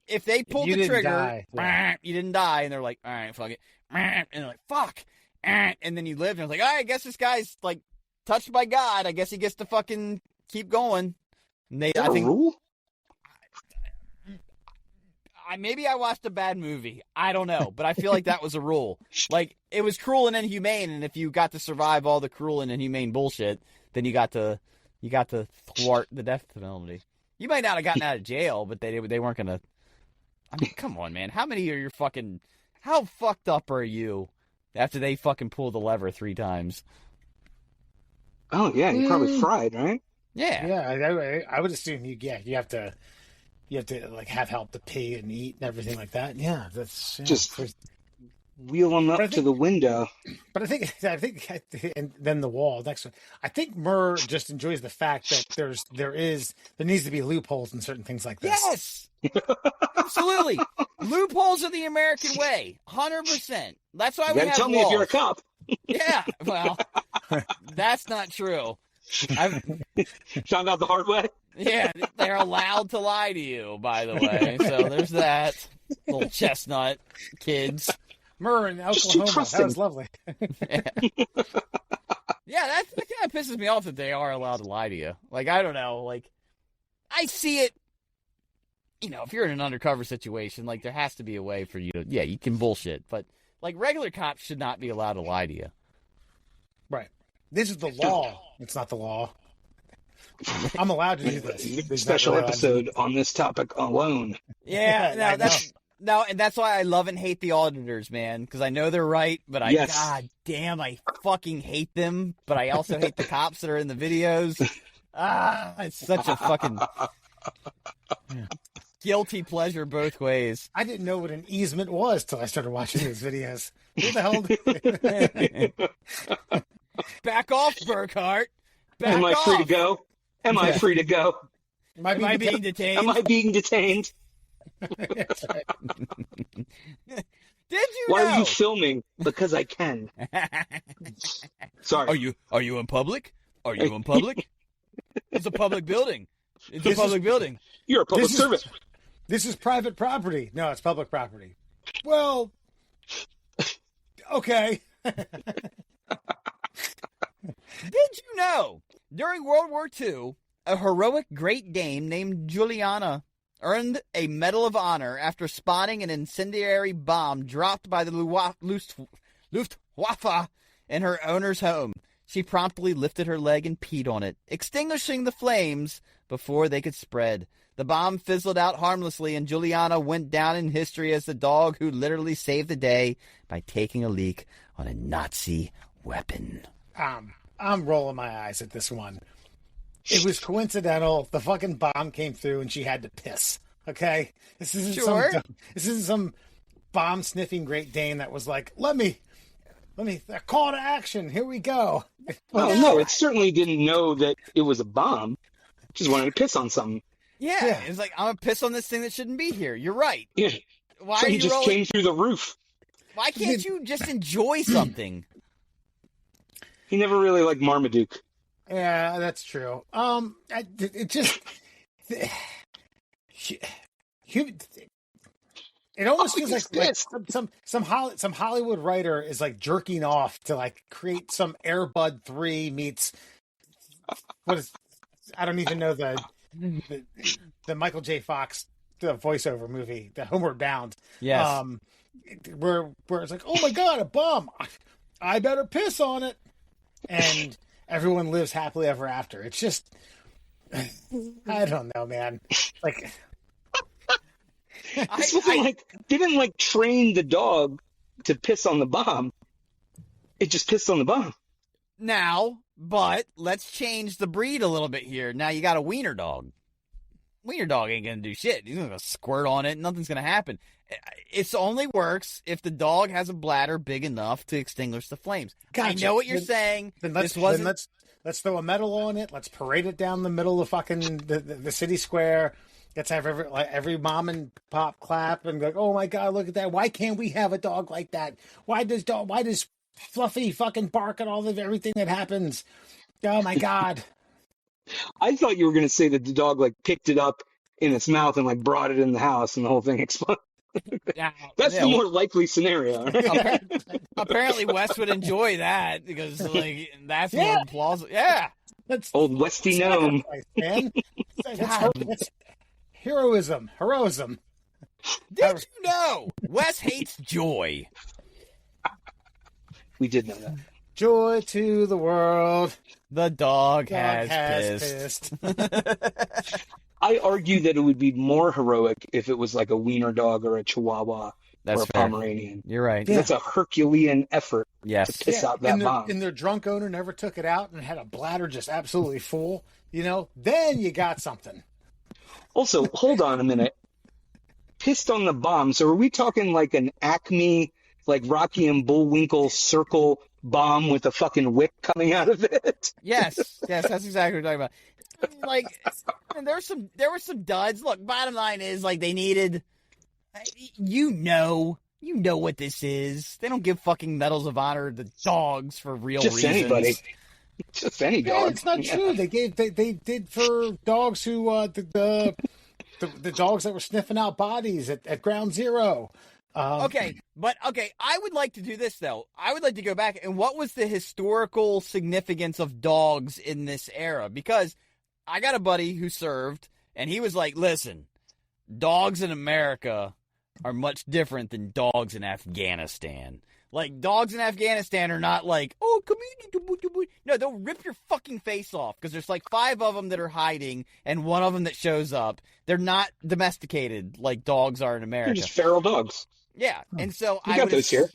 C: if they pulled
D: You
C: the
D: didn't
C: trigger,
D: die, yeah.
C: you didn't die, and they're like, all right, fuck it, and they're like, fuck, and then you lived, and I was like, all right, I guess this guy's like touched by God. I guess he gets to fucking keep going. And they,
H: Is that
C: I
H: a
C: think,
H: rule?
C: maybe I watched a bad movie. I don't know, but I feel like that was a rule. Like it was cruel and inhumane, and if you got to survive all the cruel and inhumane bullshit, then you got to thwart the death penalty. You might not have gotten out of jail, but they weren't gonna. I mean, come on, man. How many are your fucking? How fucked up are you after they fucking pull the lever 3 times?
H: Oh, yeah, you're probably fried, right?
C: Yeah.
D: Yeah, I would assume you have to like have help to pee and eat and everything like that. Yeah, that's
H: Just wheel them up
D: But I
H: to
D: think-
H: the window.
D: But I think, and then the wall next one. I think Murr just enjoys the fact that there needs to be loopholes in certain things like this.
C: Yes. Absolutely. Loopholes of the American way. 100%. That's why
H: You
C: we
H: gotta
C: have
H: tell me if
C: laws.
H: you're a cop.
C: Yeah. Well, That's not true. I've
H: Found out the hard way.
C: Yeah, they're allowed to lie to you, by the way. So there's that. Little chestnut kids.
D: Murr in
H: Just too
D: Oklahoma. That
H: trusting.
D: was lovely.
C: Yeah, that kind of pisses me off that they are allowed to lie to you. Like, I don't know. Like, I see it. You know, if you're in an undercover situation, like, there has to be a way for you to, yeah, you can bullshit. But, like, regular cops should not be allowed to lie to you.
D: Right. This is the law. It's not the law. I'm allowed to do this.
H: Special episode on this topic alone.
C: Yeah, and that's why I love and hate the auditors, man, because I know they're right, but God damn, I fucking hate them, but I also hate the cops that are in the videos. It's such a fucking guilty pleasure both ways.
D: I didn't know what an easement was till I started watching these videos. Who the hell?
C: Back off, Burkhart. Back
H: Am I
C: off.
H: free to go? Am I free to go?
D: Am I being detained?
H: Am I being detained?
C: Did you
H: Why
C: know?
H: are you filming? Because I can. Sorry.
C: Are you in public? Are you in public? It's a public building. It's a public building.
H: You're a public servant.
D: This is private property. No, it's public property. Well, okay.
C: Did you know, during World War II, a heroic Great Dane named Juliana earned a Medal of Honor after spotting an incendiary bomb dropped by the Luftwaffe in her owner's home. She promptly lifted her leg and peed on it, extinguishing the flames before they could spread. The bomb fizzled out harmlessly, and Juliana went down in history as the dog who literally saved the day by taking a leak on a Nazi weapon.
D: I'm rolling my eyes at this one. It was coincidental. The fucking bomb came through and she had to piss. Okay? This isn't some bomb sniffing Great Dane that was like, let me call to action. Here we go.
H: Well, no, it certainly didn't know that it was a bomb. Just wanted to piss on something.
C: Yeah. It's like, I'm going to piss on this thing that shouldn't be here. You're right.
H: Yeah.
C: Why
H: So
C: are
H: he
C: you
H: just
C: rolling?
H: came through the roof.
C: Why can't you just enjoy something?
H: He never really liked Marmaduke.
D: Yeah, that's true. It just it almost feels like some Hollywood writer is like jerking off to like create some Air Bud 3 meets I don't even know the Michael J. Fox voiceover movie, the Homeward Bound.
C: Yes.
D: Where it's like, oh my god, a bomb! I better piss on it, and everyone lives happily ever after. It's just, I don't know, man. Like,
H: This wasn't didn't train the dog to piss on the bomb. It just pissed on the bomb.
C: Now, but let's change the breed a little bit here. Now you got a wiener dog. Wiener dog ain't going to do shit. He's going to squirt on it. Nothing's going to happen. It only works if the dog has a bladder big enough to extinguish the flames.
D: Gotcha.
C: I know what you're saying.
D: Then let's throw a medal on it. Let's parade it down the middle of fucking the city square. Let's have every mom and pop clap and be like, oh my god, look at that. Why can't we have a dog like that? Why does Fluffy fucking bark at everything that happens? Oh my god.
H: I thought you were going to say that the dog picked it up in its mouth and brought it in the house and the whole thing exploded. That's the more likely scenario.
C: Apparently Wes would enjoy that because that's more plausible. Yeah.
D: That's
H: old Westy gnome.
D: Man. That's heroism.
C: Did you know Wes hates joy?
H: We did know that.
D: Joy to the world.
C: The dog has pissed.
H: I argue that it would be more heroic if it was like a wiener dog or a Chihuahua or a Pomeranian.
C: You're right.
H: That's a Herculean effort to piss out that bomb.
D: And their drunk owner never took it out and had a bladder just absolutely full. Then you got something.
H: Also, hold on a minute. Pissed on the bomb. So are we talking like an Acme, like Rocky and Bullwinkle circle bomb with a fucking wick coming out of it?
C: Yes, that's exactly what we're talking about. There were some duds. Look, bottom line is they needed. You know what this is. They don't give fucking medals of honor to dogs for real
H: Just
C: reasons.
H: anybody. Just any
D: Yeah,
H: dog.
D: it's not true. They did for dogs who the dogs that were sniffing out bodies at Ground Zero.
C: Okay, I would like to do this, though. I would like to go back, and what was the historical significance of dogs in this era? Because I got a buddy who served, and he was like, listen, dogs in America are much different than dogs in Afghanistan. Like, dogs in Afghanistan are not like, oh, come here. No, they'll rip your fucking face off because there's like 5 of them that are hiding and 1 of them that shows up. They're not domesticated like dogs are in America.
H: They're just feral dogs.
C: Yeah, and so
H: We got those here.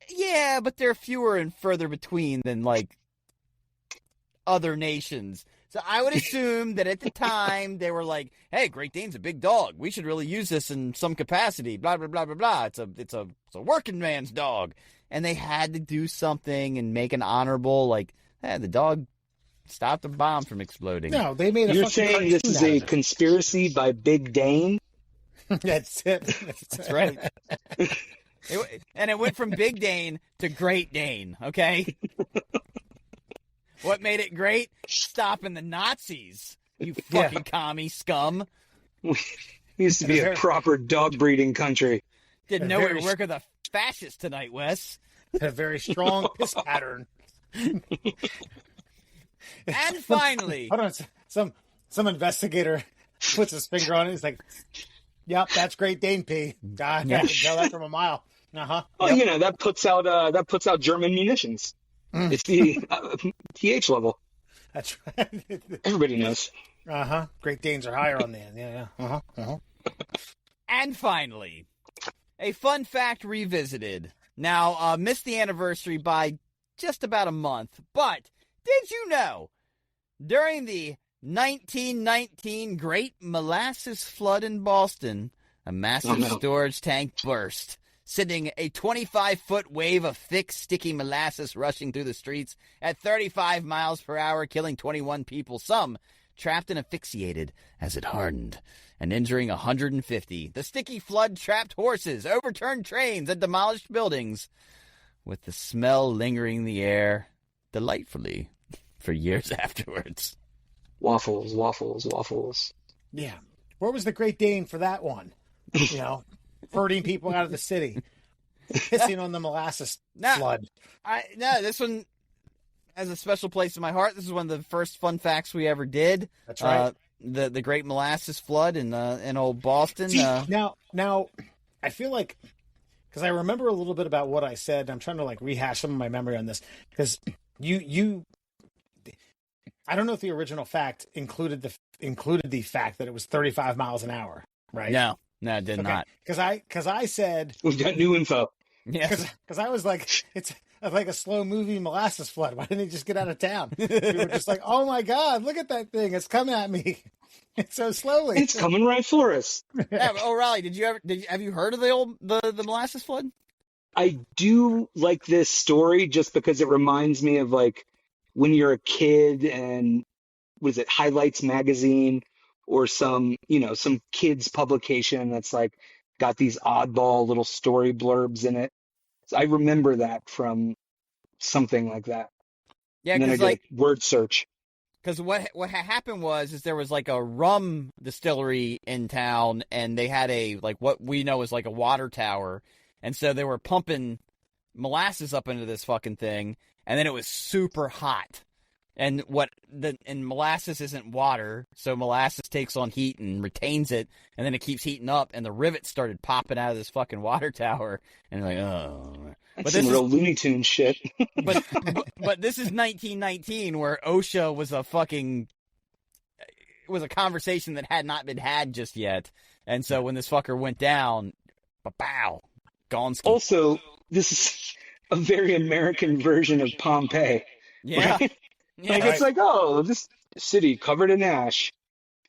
C: Yeah, but they're fewer and further between than like other nations. So I would assume that at the time they were like, "Hey, Great Dane's a big dog. We should really use this in some capacity." Blah blah blah blah blah. It's a working man's dog, and they had to do something and make an honorable like, "Hey, the dog stopped a bomb from exploding."
D: No, they made.
H: You're saying this is a conspiracy by Big Dane?
D: That's it.
C: That's right. And it went from Big Dane to Great Dane. Okay. What made it great? Stopping the Nazis, you fucking commie scum.
H: We used to be a proper dog breeding country.
C: Didn't know we were working the fascists tonight, Wes.
D: Had a very strong piss pattern.
C: And finally,
D: hold on, some investigator puts his finger on it. He's like, "Yep, that's Great Dane pee." God, I can tell that from a mile.
H: Well, you know, that puts out German munitions. It's the TH level.
D: That's right.
H: Everybody knows.
D: Great Danes are higher on the end. Yeah.
C: And finally, a fun fact revisited. Now, missed the anniversary by just about a month, but did you know during the 1919 Great Molasses Flood in Boston, a massive storage tank burst, sending a 25-foot wave of thick, sticky molasses rushing through the streets at 35 miles per hour, killing 21 people, some trapped and asphyxiated as it hardened, and injuring 150. The sticky flood trapped horses, overturned trains, and demolished buildings, with the smell lingering in the air delightfully for years afterwards.
H: Waffles, waffles, waffles.
D: Yeah. Where was the Great Dane for that one? You know, herding people out of the city, pissing on the molasses flood.
C: This one has a special place in my heart. This is one of the first fun facts we ever did.
D: That's right.
C: The Great Molasses Flood in old Boston.
D: See, now, I feel like, because I remember a little bit about what I said. I'm trying to like rehash some of my memory on this because you. I don't know if the original fact included the fact that it was 35 miles an hour, right?
C: No, it did not.
D: Because I said
H: We've got new info.
C: Yeah.
D: Because I was like, it's like a slow moving molasses flood. Why didn't he just get out of town? We were just like, oh my God, look at that thing. It's coming at me. It's so slowly.
H: It's coming right for us.
C: Yeah, Ole Rollie, have you heard of the molasses flood?
H: I do like this story just because it reminds me of like when you're a kid and was it Highlights magazine or some kids publication that's like got these oddball little story blurbs in it. So I remember that from something like that.
C: Yeah,
H: and then I
C: because
H: did a word search.
C: Because what happened was there was like a rum distillery in town, and they had what we know is like a water tower, and so they were pumping molasses up into this fucking thing, and then it was super hot. And molasses isn't water, so molasses takes on heat and retains it, and then it keeps heating up, and the rivets started popping out of this fucking water tower, and like, oh.
H: That's some real Looney Tunes shit.
C: but this is 1919, where OSHA was a conversation that had not been had just yet, and so when this fucker went down, pow, Gonski.
H: Also, this is a very American version of Pompeii.
C: Yeah.
H: Right? Yeah, like, it's like, oh, this city covered in ash.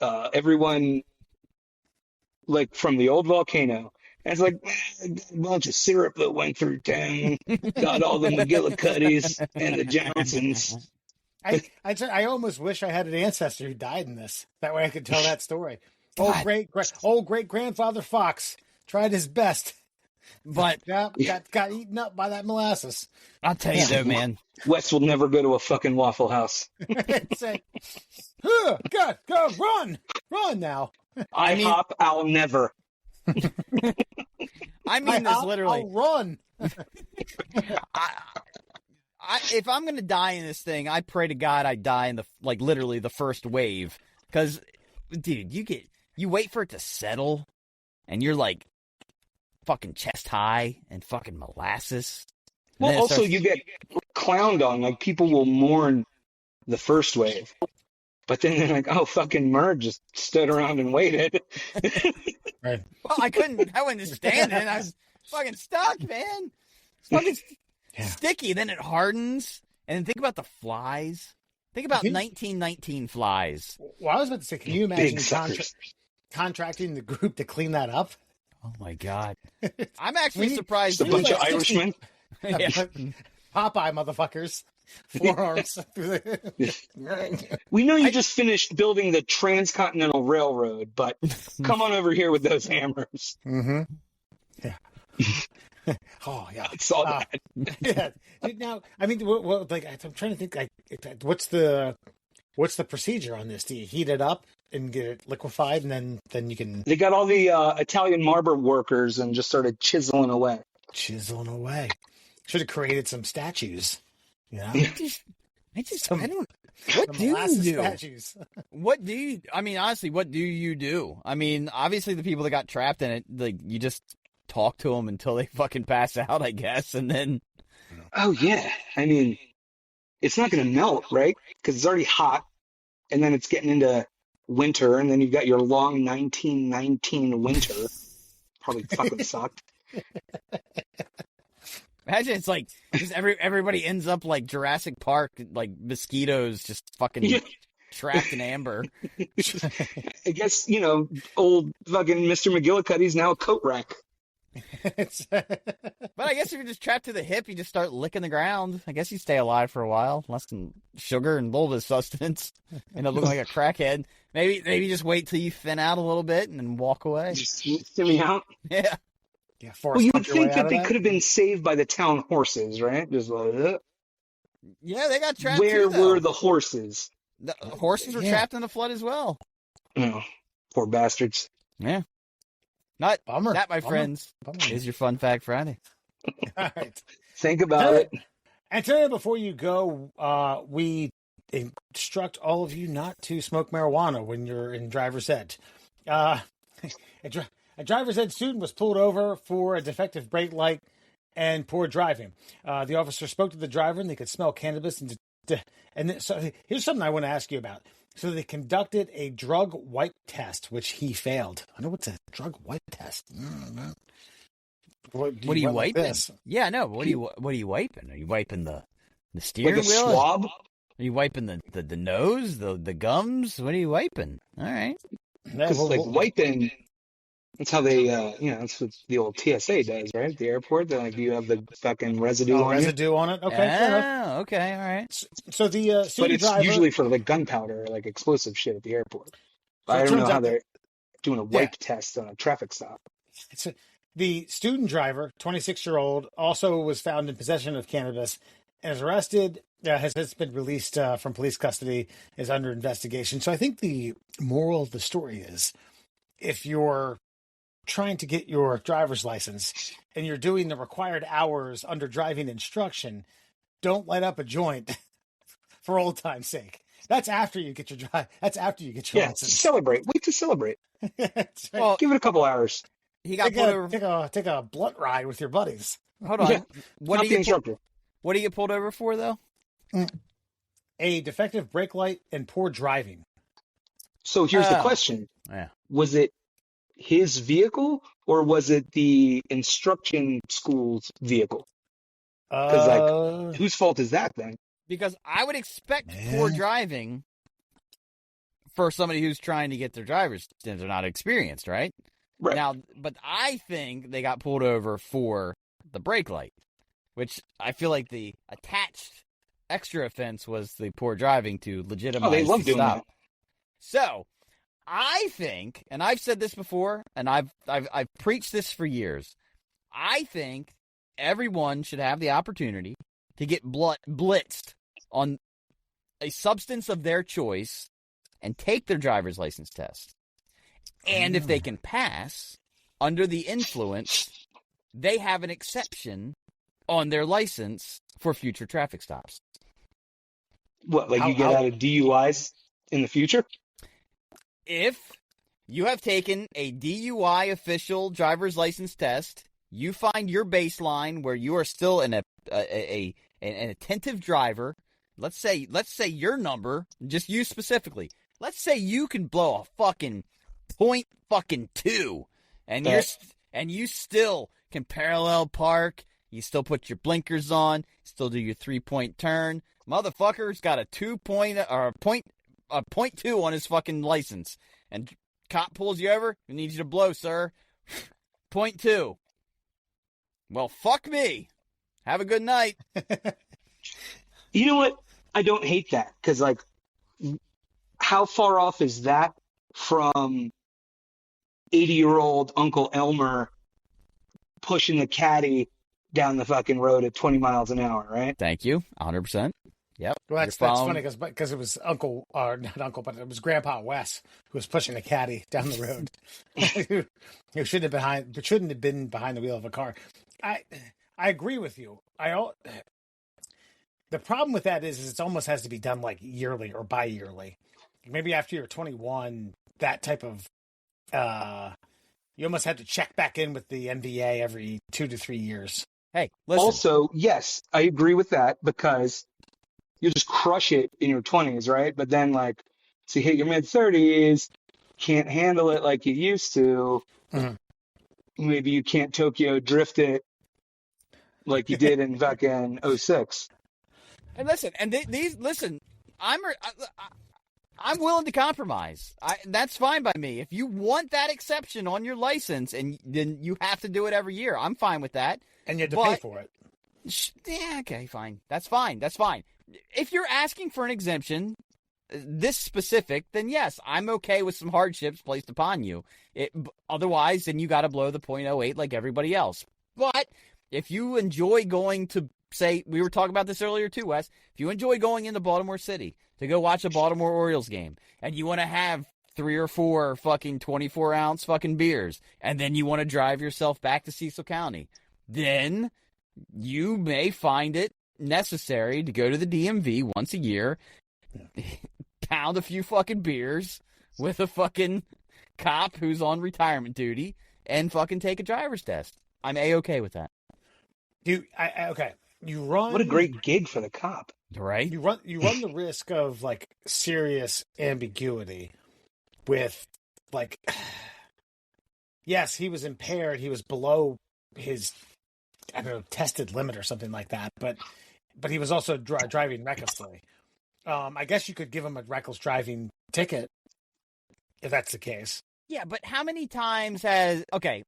H: Everyone, like, from the old volcano. And it's like, a bunch of syrup that went through town. Got all the McGillicuddies and the Johnsons.
D: I almost wish I had an ancestor who died in this. That way I could tell that story. Old great grandfather Fox tried his best
C: But
D: Yeah, got eaten up by that molasses.
C: I'll tell you though, man.
H: Wes will never go to a fucking Waffle House.
D: Say, go, run now.
H: IHOP, I'll never.
C: I mean this literally.
D: I'll run.
C: If I'm gonna die in this thing, I pray to God I die in literally the first wave. Because, dude, you wait for it to settle, and you're like fucking chest high and fucking molasses.
H: Well, also you get clowned on. Like, people will mourn the first wave, but then they're like, "Oh, fucking Murr just stood around and waited."
D: Right.
C: Well, I wasn't standing. I was fucking stuck, man. It's fucking sticky. Then it hardens. And then think about the flies. Think about 1919 flies.
D: Well, I was about to say, can you imagine contracting the group to clean that up?
C: Oh my God. I'm actually surprised.
H: Just a bunch of Irishmen.
C: Yeah.
D: Popeye motherfuckers. Forearms.
H: We know you just finished building the Transcontinental Railroad, but come on over here with those hammers.
D: Mm-hmm. Yeah. Oh yeah,
H: I saw that.
D: Yeah. Now, I mean, I'm trying to think. What's the procedure on this? Do you heat it up and get it liquefied, and then you can?
H: They got all the Italian marble workers and just started chiseling away.
D: Should have created some statues. Yeah.
C: I don't. What do you do?
D: Statues.
C: What do you? I mean, honestly, what do you do? I mean, obviously, the people that got trapped in it, like, you just talk to them until they fucking pass out, I guess, and then.
H: Oh yeah, I mean, it's not going to melt, right? Because it's already hot, and then it's getting into winter, and then you've got your long 1919 winter. Probably fucking sucked.
C: Imagine it's like just everybody ends up like Jurassic Park, like mosquitoes just fucking trapped in amber.
H: I guess, old fucking Mr. McGillicuddy's now a coat rack.
C: But I guess if you're just trapped to the hip, you just start licking the ground. I guess you stay alive for a while, less than sugar and a little bit of sustenance, and look like a crackhead. Maybe just wait till you thin out a little bit and then walk away.
H: Just me out.
C: Yeah.
D: Yeah.
H: Well, you would think that they could have been saved by the town horses, right? Just like,
C: yeah, they got trapped.
H: Where
C: too,
H: were the horses?
C: The horses were trapped in the flood as well.
H: Oh, poor bastards.
C: Yeah. That, my friends,
D: Bummer.
C: is your Fun Fact Friday.
D: All right.
H: Think about it.
D: And today, before you go, we instruct all of you not to smoke marijuana when you're in driver's ed. A driver's ed student was pulled over for a defective brake light and poor driving. The officer spoke to the driver, and they could smell cannabis. So here's something I want to ask you about. So they conducted a drug wipe test, which he failed. I know what's a drug wipe test. What
C: are you wiping?
D: Like
C: yeah, no. What are you wiping? Are you wiping the steering
H: like a
C: wheel?
H: swab?
C: Are you wiping the nose, the gums? What are you wiping? All right.
H: Because wiping. That's how they, that's what the old TSA does, right? At the airport, they're like, do you have the fucking residue on
D: residue on it? Okay,
C: okay, all right.
D: So the
H: but it's usually for like gunpowder or like explosive shit at the airport. So I don't know how they're doing a wipe test on a traffic stop.
D: The student driver, 26-year-old, also was found in possession of cannabis and is arrested. Has since been released from police custody, is under investigation. So I think the moral of the story is, if you're trying to get your driver's license and you're doing the required hours under driving instruction, don't light up a joint for old time's sake. That's after you get your license.
H: Celebrate. Wait to celebrate.
D: Right.
C: Well,
H: give it a couple hours.
C: He got pulled over.
D: Take a blunt ride with your buddies.
C: Hold on.
H: Yeah,
C: What do you get pulled over for, though?
D: A defective brake light and poor driving.
H: So here's the question.
C: Yeah.
H: Was it his vehicle or was it the instruction school's vehicle? Because whose fault is that then?
C: Because I would expect poor driving for somebody who's trying to get their driver's, since they're not experienced, right?
H: Right.
C: Now, but I think they got pulled over for the brake light, which I feel like the attached extra offense was the poor driving to legitimize
H: they love
C: the
H: doing
C: stop.
H: that.
C: So, I think, and I've said this before, and I've preached this for years. I think everyone should have the opportunity to get blitzed on a substance of their choice and take their driver's license test. And if they can pass under the influence, they have an exception on their license for future traffic stops.
H: What, like you get out of DUIs in the future?
C: If you have taken a DUI official driver's license test, you find your baseline where you are still an attentive driver. Let's say your number, just you specifically. Let's say you can blow a fucking .2, and you still can parallel park. You still put your blinkers on. Still do your 3-point turn. Motherfucker's got a 2-point or a .2 on his fucking license, and cop pulls you over. He needs you to blow, sir. .2. Well, fuck me. Have a good night.
H: You know what? I don't hate that, because, like, how far off is that from 80-year-old Uncle Elmer pushing the caddy down the fucking road at 20 miles an hour, right?
C: Thank you. 100%. Yep.
D: Well, that's funny because it was not Uncle, but it was Grandpa Wes who was pushing the caddy down the road. Who shouldn't have been behind the wheel of a car. I agree with you. The problem with that is it almost has to be done like yearly or bi-yearly. Maybe after you're 21, that type of you almost have to check back in with the MVA every 2 to 3 years.
C: Hey, listen.
H: Also, yes, I agree with that, because you just crush it in your 20s, right? But then, like, so you hit your mid-30s, can't handle it like you used to.
D: Mm-hmm.
H: Maybe you can't Tokyo drift it like you did in fucking 06.
C: And listen, I'm willing to compromise. That's fine by me. If you want that exception on your license, and then you have to do it every year, I'm fine with that.
D: And you have to pay for it.
C: Yeah, okay, fine. That's fine. If you're asking for an exemption, this specific, then yes, I'm okay with some hardships placed upon you. Otherwise, then you got to blow the .08 like everybody else. But if you enjoy going to, say, we were talking about this earlier too, Wes, if you enjoy going into Baltimore City to go watch a Baltimore Orioles game, and you want to have 3 or 4 fucking 24-ounce fucking beers, and then you want to drive yourself back to Cecil County, then you may find it necessary to go to the DMV once a year, pound a few fucking beers with a fucking cop who's on retirement duty, and fucking take a driver's test. I'm A-okay with that.
D: Okay. You run.
H: What a great gig for the cop.
C: Right?
D: You run the risk of, like, serious ambiguity with, like, yes, he was impaired. He was below his, I don't know, tested limit or something like that. But he was also driving recklessly. I guess you could give him a reckless driving ticket if that's the case.
C: Yeah, but how many times okay,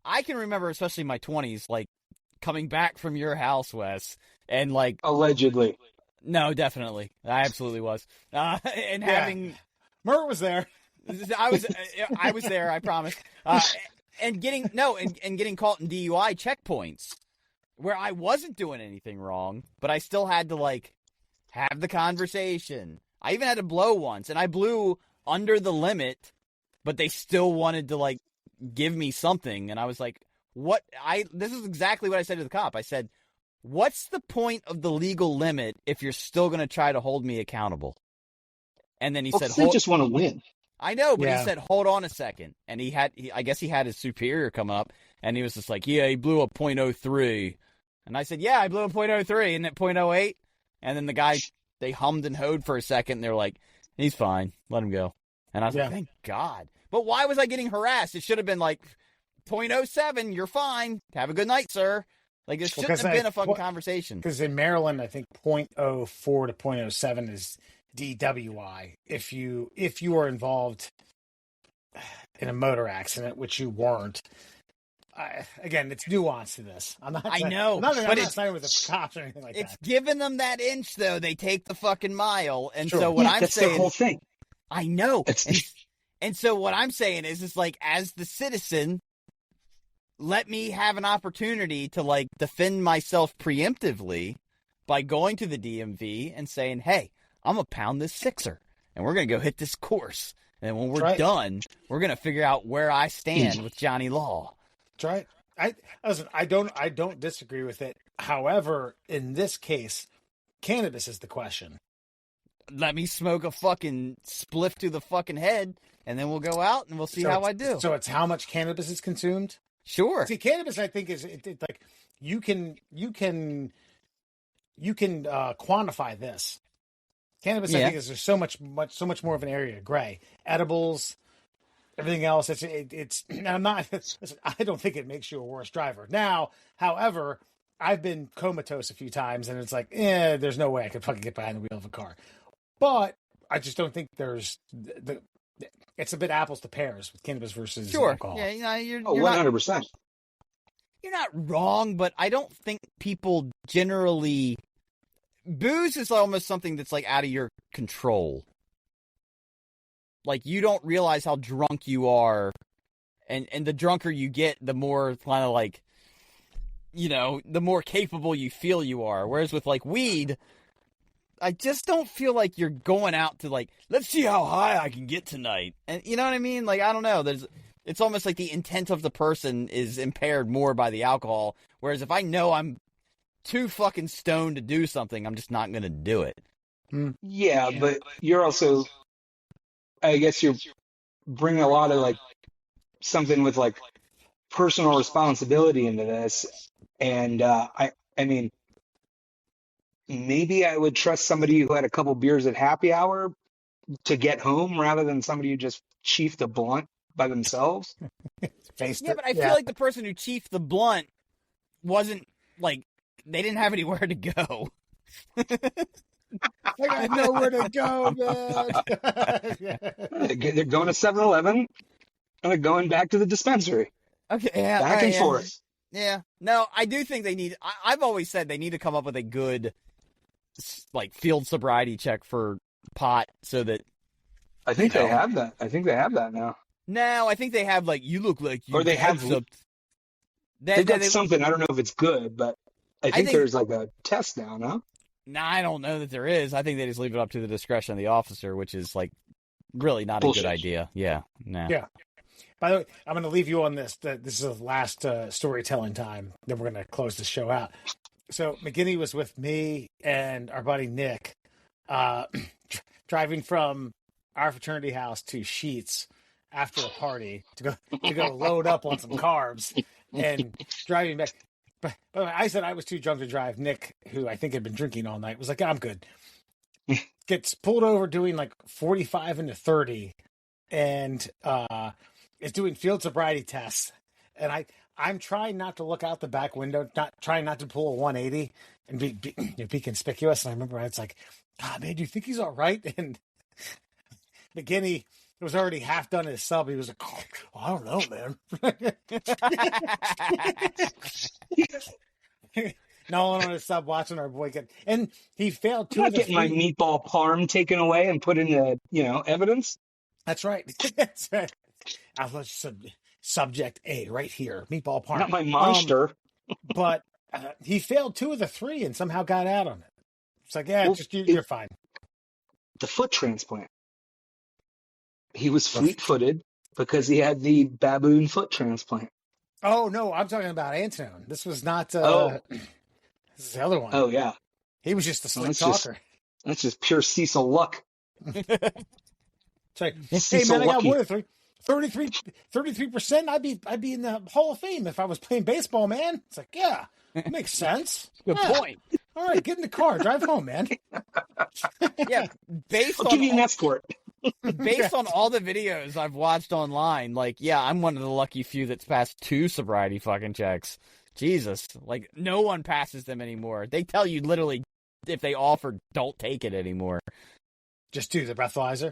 C: I can remember, especially in my 20s, like, coming back from your house, Wes, and, like...
H: Allegedly.
C: No, definitely. I absolutely was. And having...
D: Murr was there.
C: I was there, I promise. And getting caught in DUI checkpoints where I wasn't doing anything wrong, but I still had to, like, have the conversation. I even had to blow once, and I blew under the limit, but they still wanted to, like, give me something, and I was like, this is exactly what I said to the cop. I said, what's the point of the legal limit if you're still going to try to hold me accountable? And then he said,
H: they just want to win.
C: I know, but
D: Yeah.
C: he said, hold on a second. And I guess he had his superior come up, and he was just like, yeah, he blew a .03. And I said, yeah, I blew a .03, and at .08. And then the guy, they hummed and howed for a second, and they're like, he's fine, let him go. And I was like, thank God. But why was I getting harassed? It should have been like, .07, you're fine. Have a good night, sir. Like, this shouldn't have been a fucking conversation.
D: Because in Maryland, I think .04 to .07 is DWI. If you are involved in a motor accident, which you weren't. Again, it's nuance to this. I'm not siding with the cops or anything like that.
C: It's giving them that inch, though. They take the fucking mile. And
D: Sure.
C: so what I'm
H: that's
C: saying...
H: the whole thing.
C: I know. And so what I'm saying is like, as the citizen, let me have an opportunity to, like, defend myself preemptively by going to the DMV and saying, hey, I'm going to pound this sixer, and we're going to go hit this course. And when we're done, we're going to figure out where I stand with Johnny Law.
D: That's right. I don't disagree with it. However, in this case, cannabis is the question.
C: Let me smoke a fucking spliff to the fucking head, and then we'll go out and we'll see how I do.
D: So it's how much cannabis is consumed?
C: Sure.
D: See, cannabis, I think, is like you can quantify this. Cannabis, I think, is there's so much more of an area of gray. Edibles, everything else. It's. I'm not. Listen, I don't think it makes you a worse driver. Now, however, I've been comatose a few times, and it's like, there's no way I could fucking get behind the wheel of a car. But I just don't think there's it's a bit apples to pears with cannabis versus alcohol.
C: Yeah, you're
H: 100%.
C: You're not wrong, but I don't think people generally. Booze is almost something that's like out of your control. Like, you don't realize how drunk you are, and the drunker you get, the more kind of like, the more capable you feel you are. Whereas with like weed, I just don't feel like you're going out to like, let's see how high I can get tonight. And you know what I mean? Like, I don't know. It's almost like the intent of the person is impaired more by the alcohol. Whereas if I know I'm too fucking stoned to do something, I'm just not going to do it.
H: Yeah, but you're also, I guess you're bringing a lot of like something with like personal responsibility into this. And I mean, maybe I would trust somebody who had a couple beers at happy hour to get home rather than somebody who just chiefed a blunt by themselves.
C: But I feel like the person who chiefed the blunt wasn't like, they didn't have anywhere to go.
D: I got nowhere to go, man.
H: They're going to 7-Eleven and they're going back to the dispensary.
C: Okay, yeah,
H: back and forth.
C: Yeah. No, I do think they need. I've always said they need to come up with a good, like, field sobriety check for pot, so that.
H: I think they have that. I think they have that now.
C: No, I think they have like, you look like you.
H: Or they have. They've got something. I don't know if it's good, but. I think there's like a test now, no?
C: No, I don't know that there is. I think they just leave it up to the discretion of the officer, which is like really not a good idea. Yeah. No.
D: Yeah. By the way, I'm going to leave you on this. This is the last storytelling time. Then we're going to close the show out. So McGinney was with me and our buddy Nick, driving from our fraternity house to Sheets after a party to go load up on some carbs, and driving back. But I said I was too drunk to drive. Nick, who I think had been drinking all night, was like, I'm good. Gets pulled over doing like 45 into 30 and is doing field sobriety tests. And I'm trying not to look out the back window, trying not to pull a 180 and be conspicuous. And I remember it's like, God, man, do you think he's all right? And McGinney was already half done his sub. He was like, oh, I don't know, man. Nolan on his sub watching our boy get, and he failed two.
H: I'm not getting my meatball parm taken away and put into evidence.
D: That's right. That's right. I was subject A right here, meatball parm.
H: Not my monster.
D: But he failed 2 of the 3 and somehow got out on it. It's like, you're fine.
H: The foot transplant. He was fleet-footed because he had the baboon foot transplant.
D: Oh, no, I'm talking about Antone. This was not... This is the other one.
H: Oh, yeah.
D: He was just a slick talker.
H: That's just pure Cecil luck.
D: It's like, hey, man, I got more than 33%. I'd be in the Hall of Fame if I was playing baseball, man. It's like, yeah, it makes sense.
C: Good point.
D: All right, get in the car, drive home, man.
C: Yeah,
H: I'll give you an escort.
C: Based on all the videos I've watched online, like, yeah, I'm one of the lucky few that's passed 2 sobriety fucking checks. Jesus, like, no one passes them anymore. They tell you literally, if they offer, don't take it anymore.
D: Just do the breathalyzer.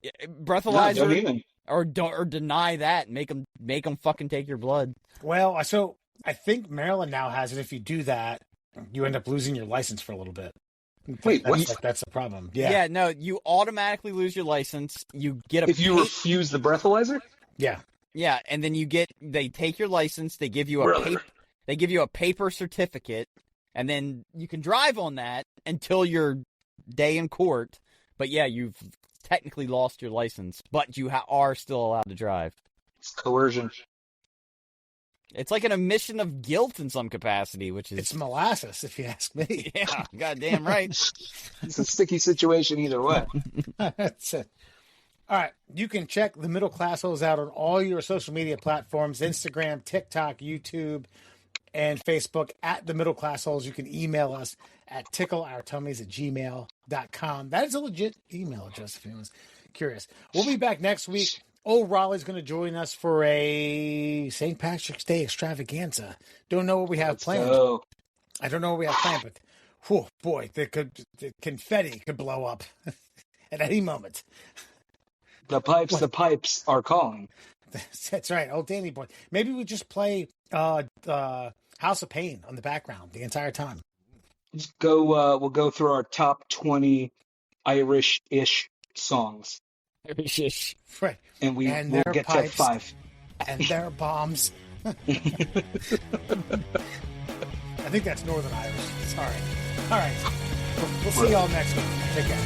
C: Yeah, breathalyzer,
H: no,
C: or deny that. Make them fucking take your blood.
D: Well, so I think Maryland now has it. If you do that, you end up losing your license for a little bit.
H: Wait, what?
D: That's the problem. Yeah.
C: Yeah, no, you automatically lose your license. You get
H: if you refuse the breathalyzer?
D: Yeah.
C: Yeah, and then they take your license, they give you a paper certificate, and then you can drive on that until your day in court. But yeah, you've technically lost your license, but you are still allowed to drive.
H: It's coercion.
C: It's like an admission of guilt in some capacity, which is...
D: It's molasses, if you ask me.
C: Yeah, goddamn right.
H: It's a sticky situation either way.
D: That's it. All right. You can check the Middle Class Holes out on all your social media platforms, Instagram, TikTok, YouTube, and Facebook at the Middle Class Holes. You can email us at tickleourtummies@gmail.com. That is a legit email address if anyone's curious. We'll be back next week. Ole Rollie's going to join us for a St. Patrick's Day extravaganza. Don't know what we have planned. I don't know what we have planned, but whew, boy, the confetti could blow up at any moment.
H: The pipes are calling.
D: That's right. Oh, Danny boy. Maybe we just play House of Pain on the background the entire time.
H: Just go. We'll go through our top 20 Irish-ish songs.
C: Irish-ish.
D: Right.
H: And we'll get
D: pipes,
H: to 5.
D: And their bombs. I think that's Northern Irish. Sorry. All right. We'll see y'all next week. Take care.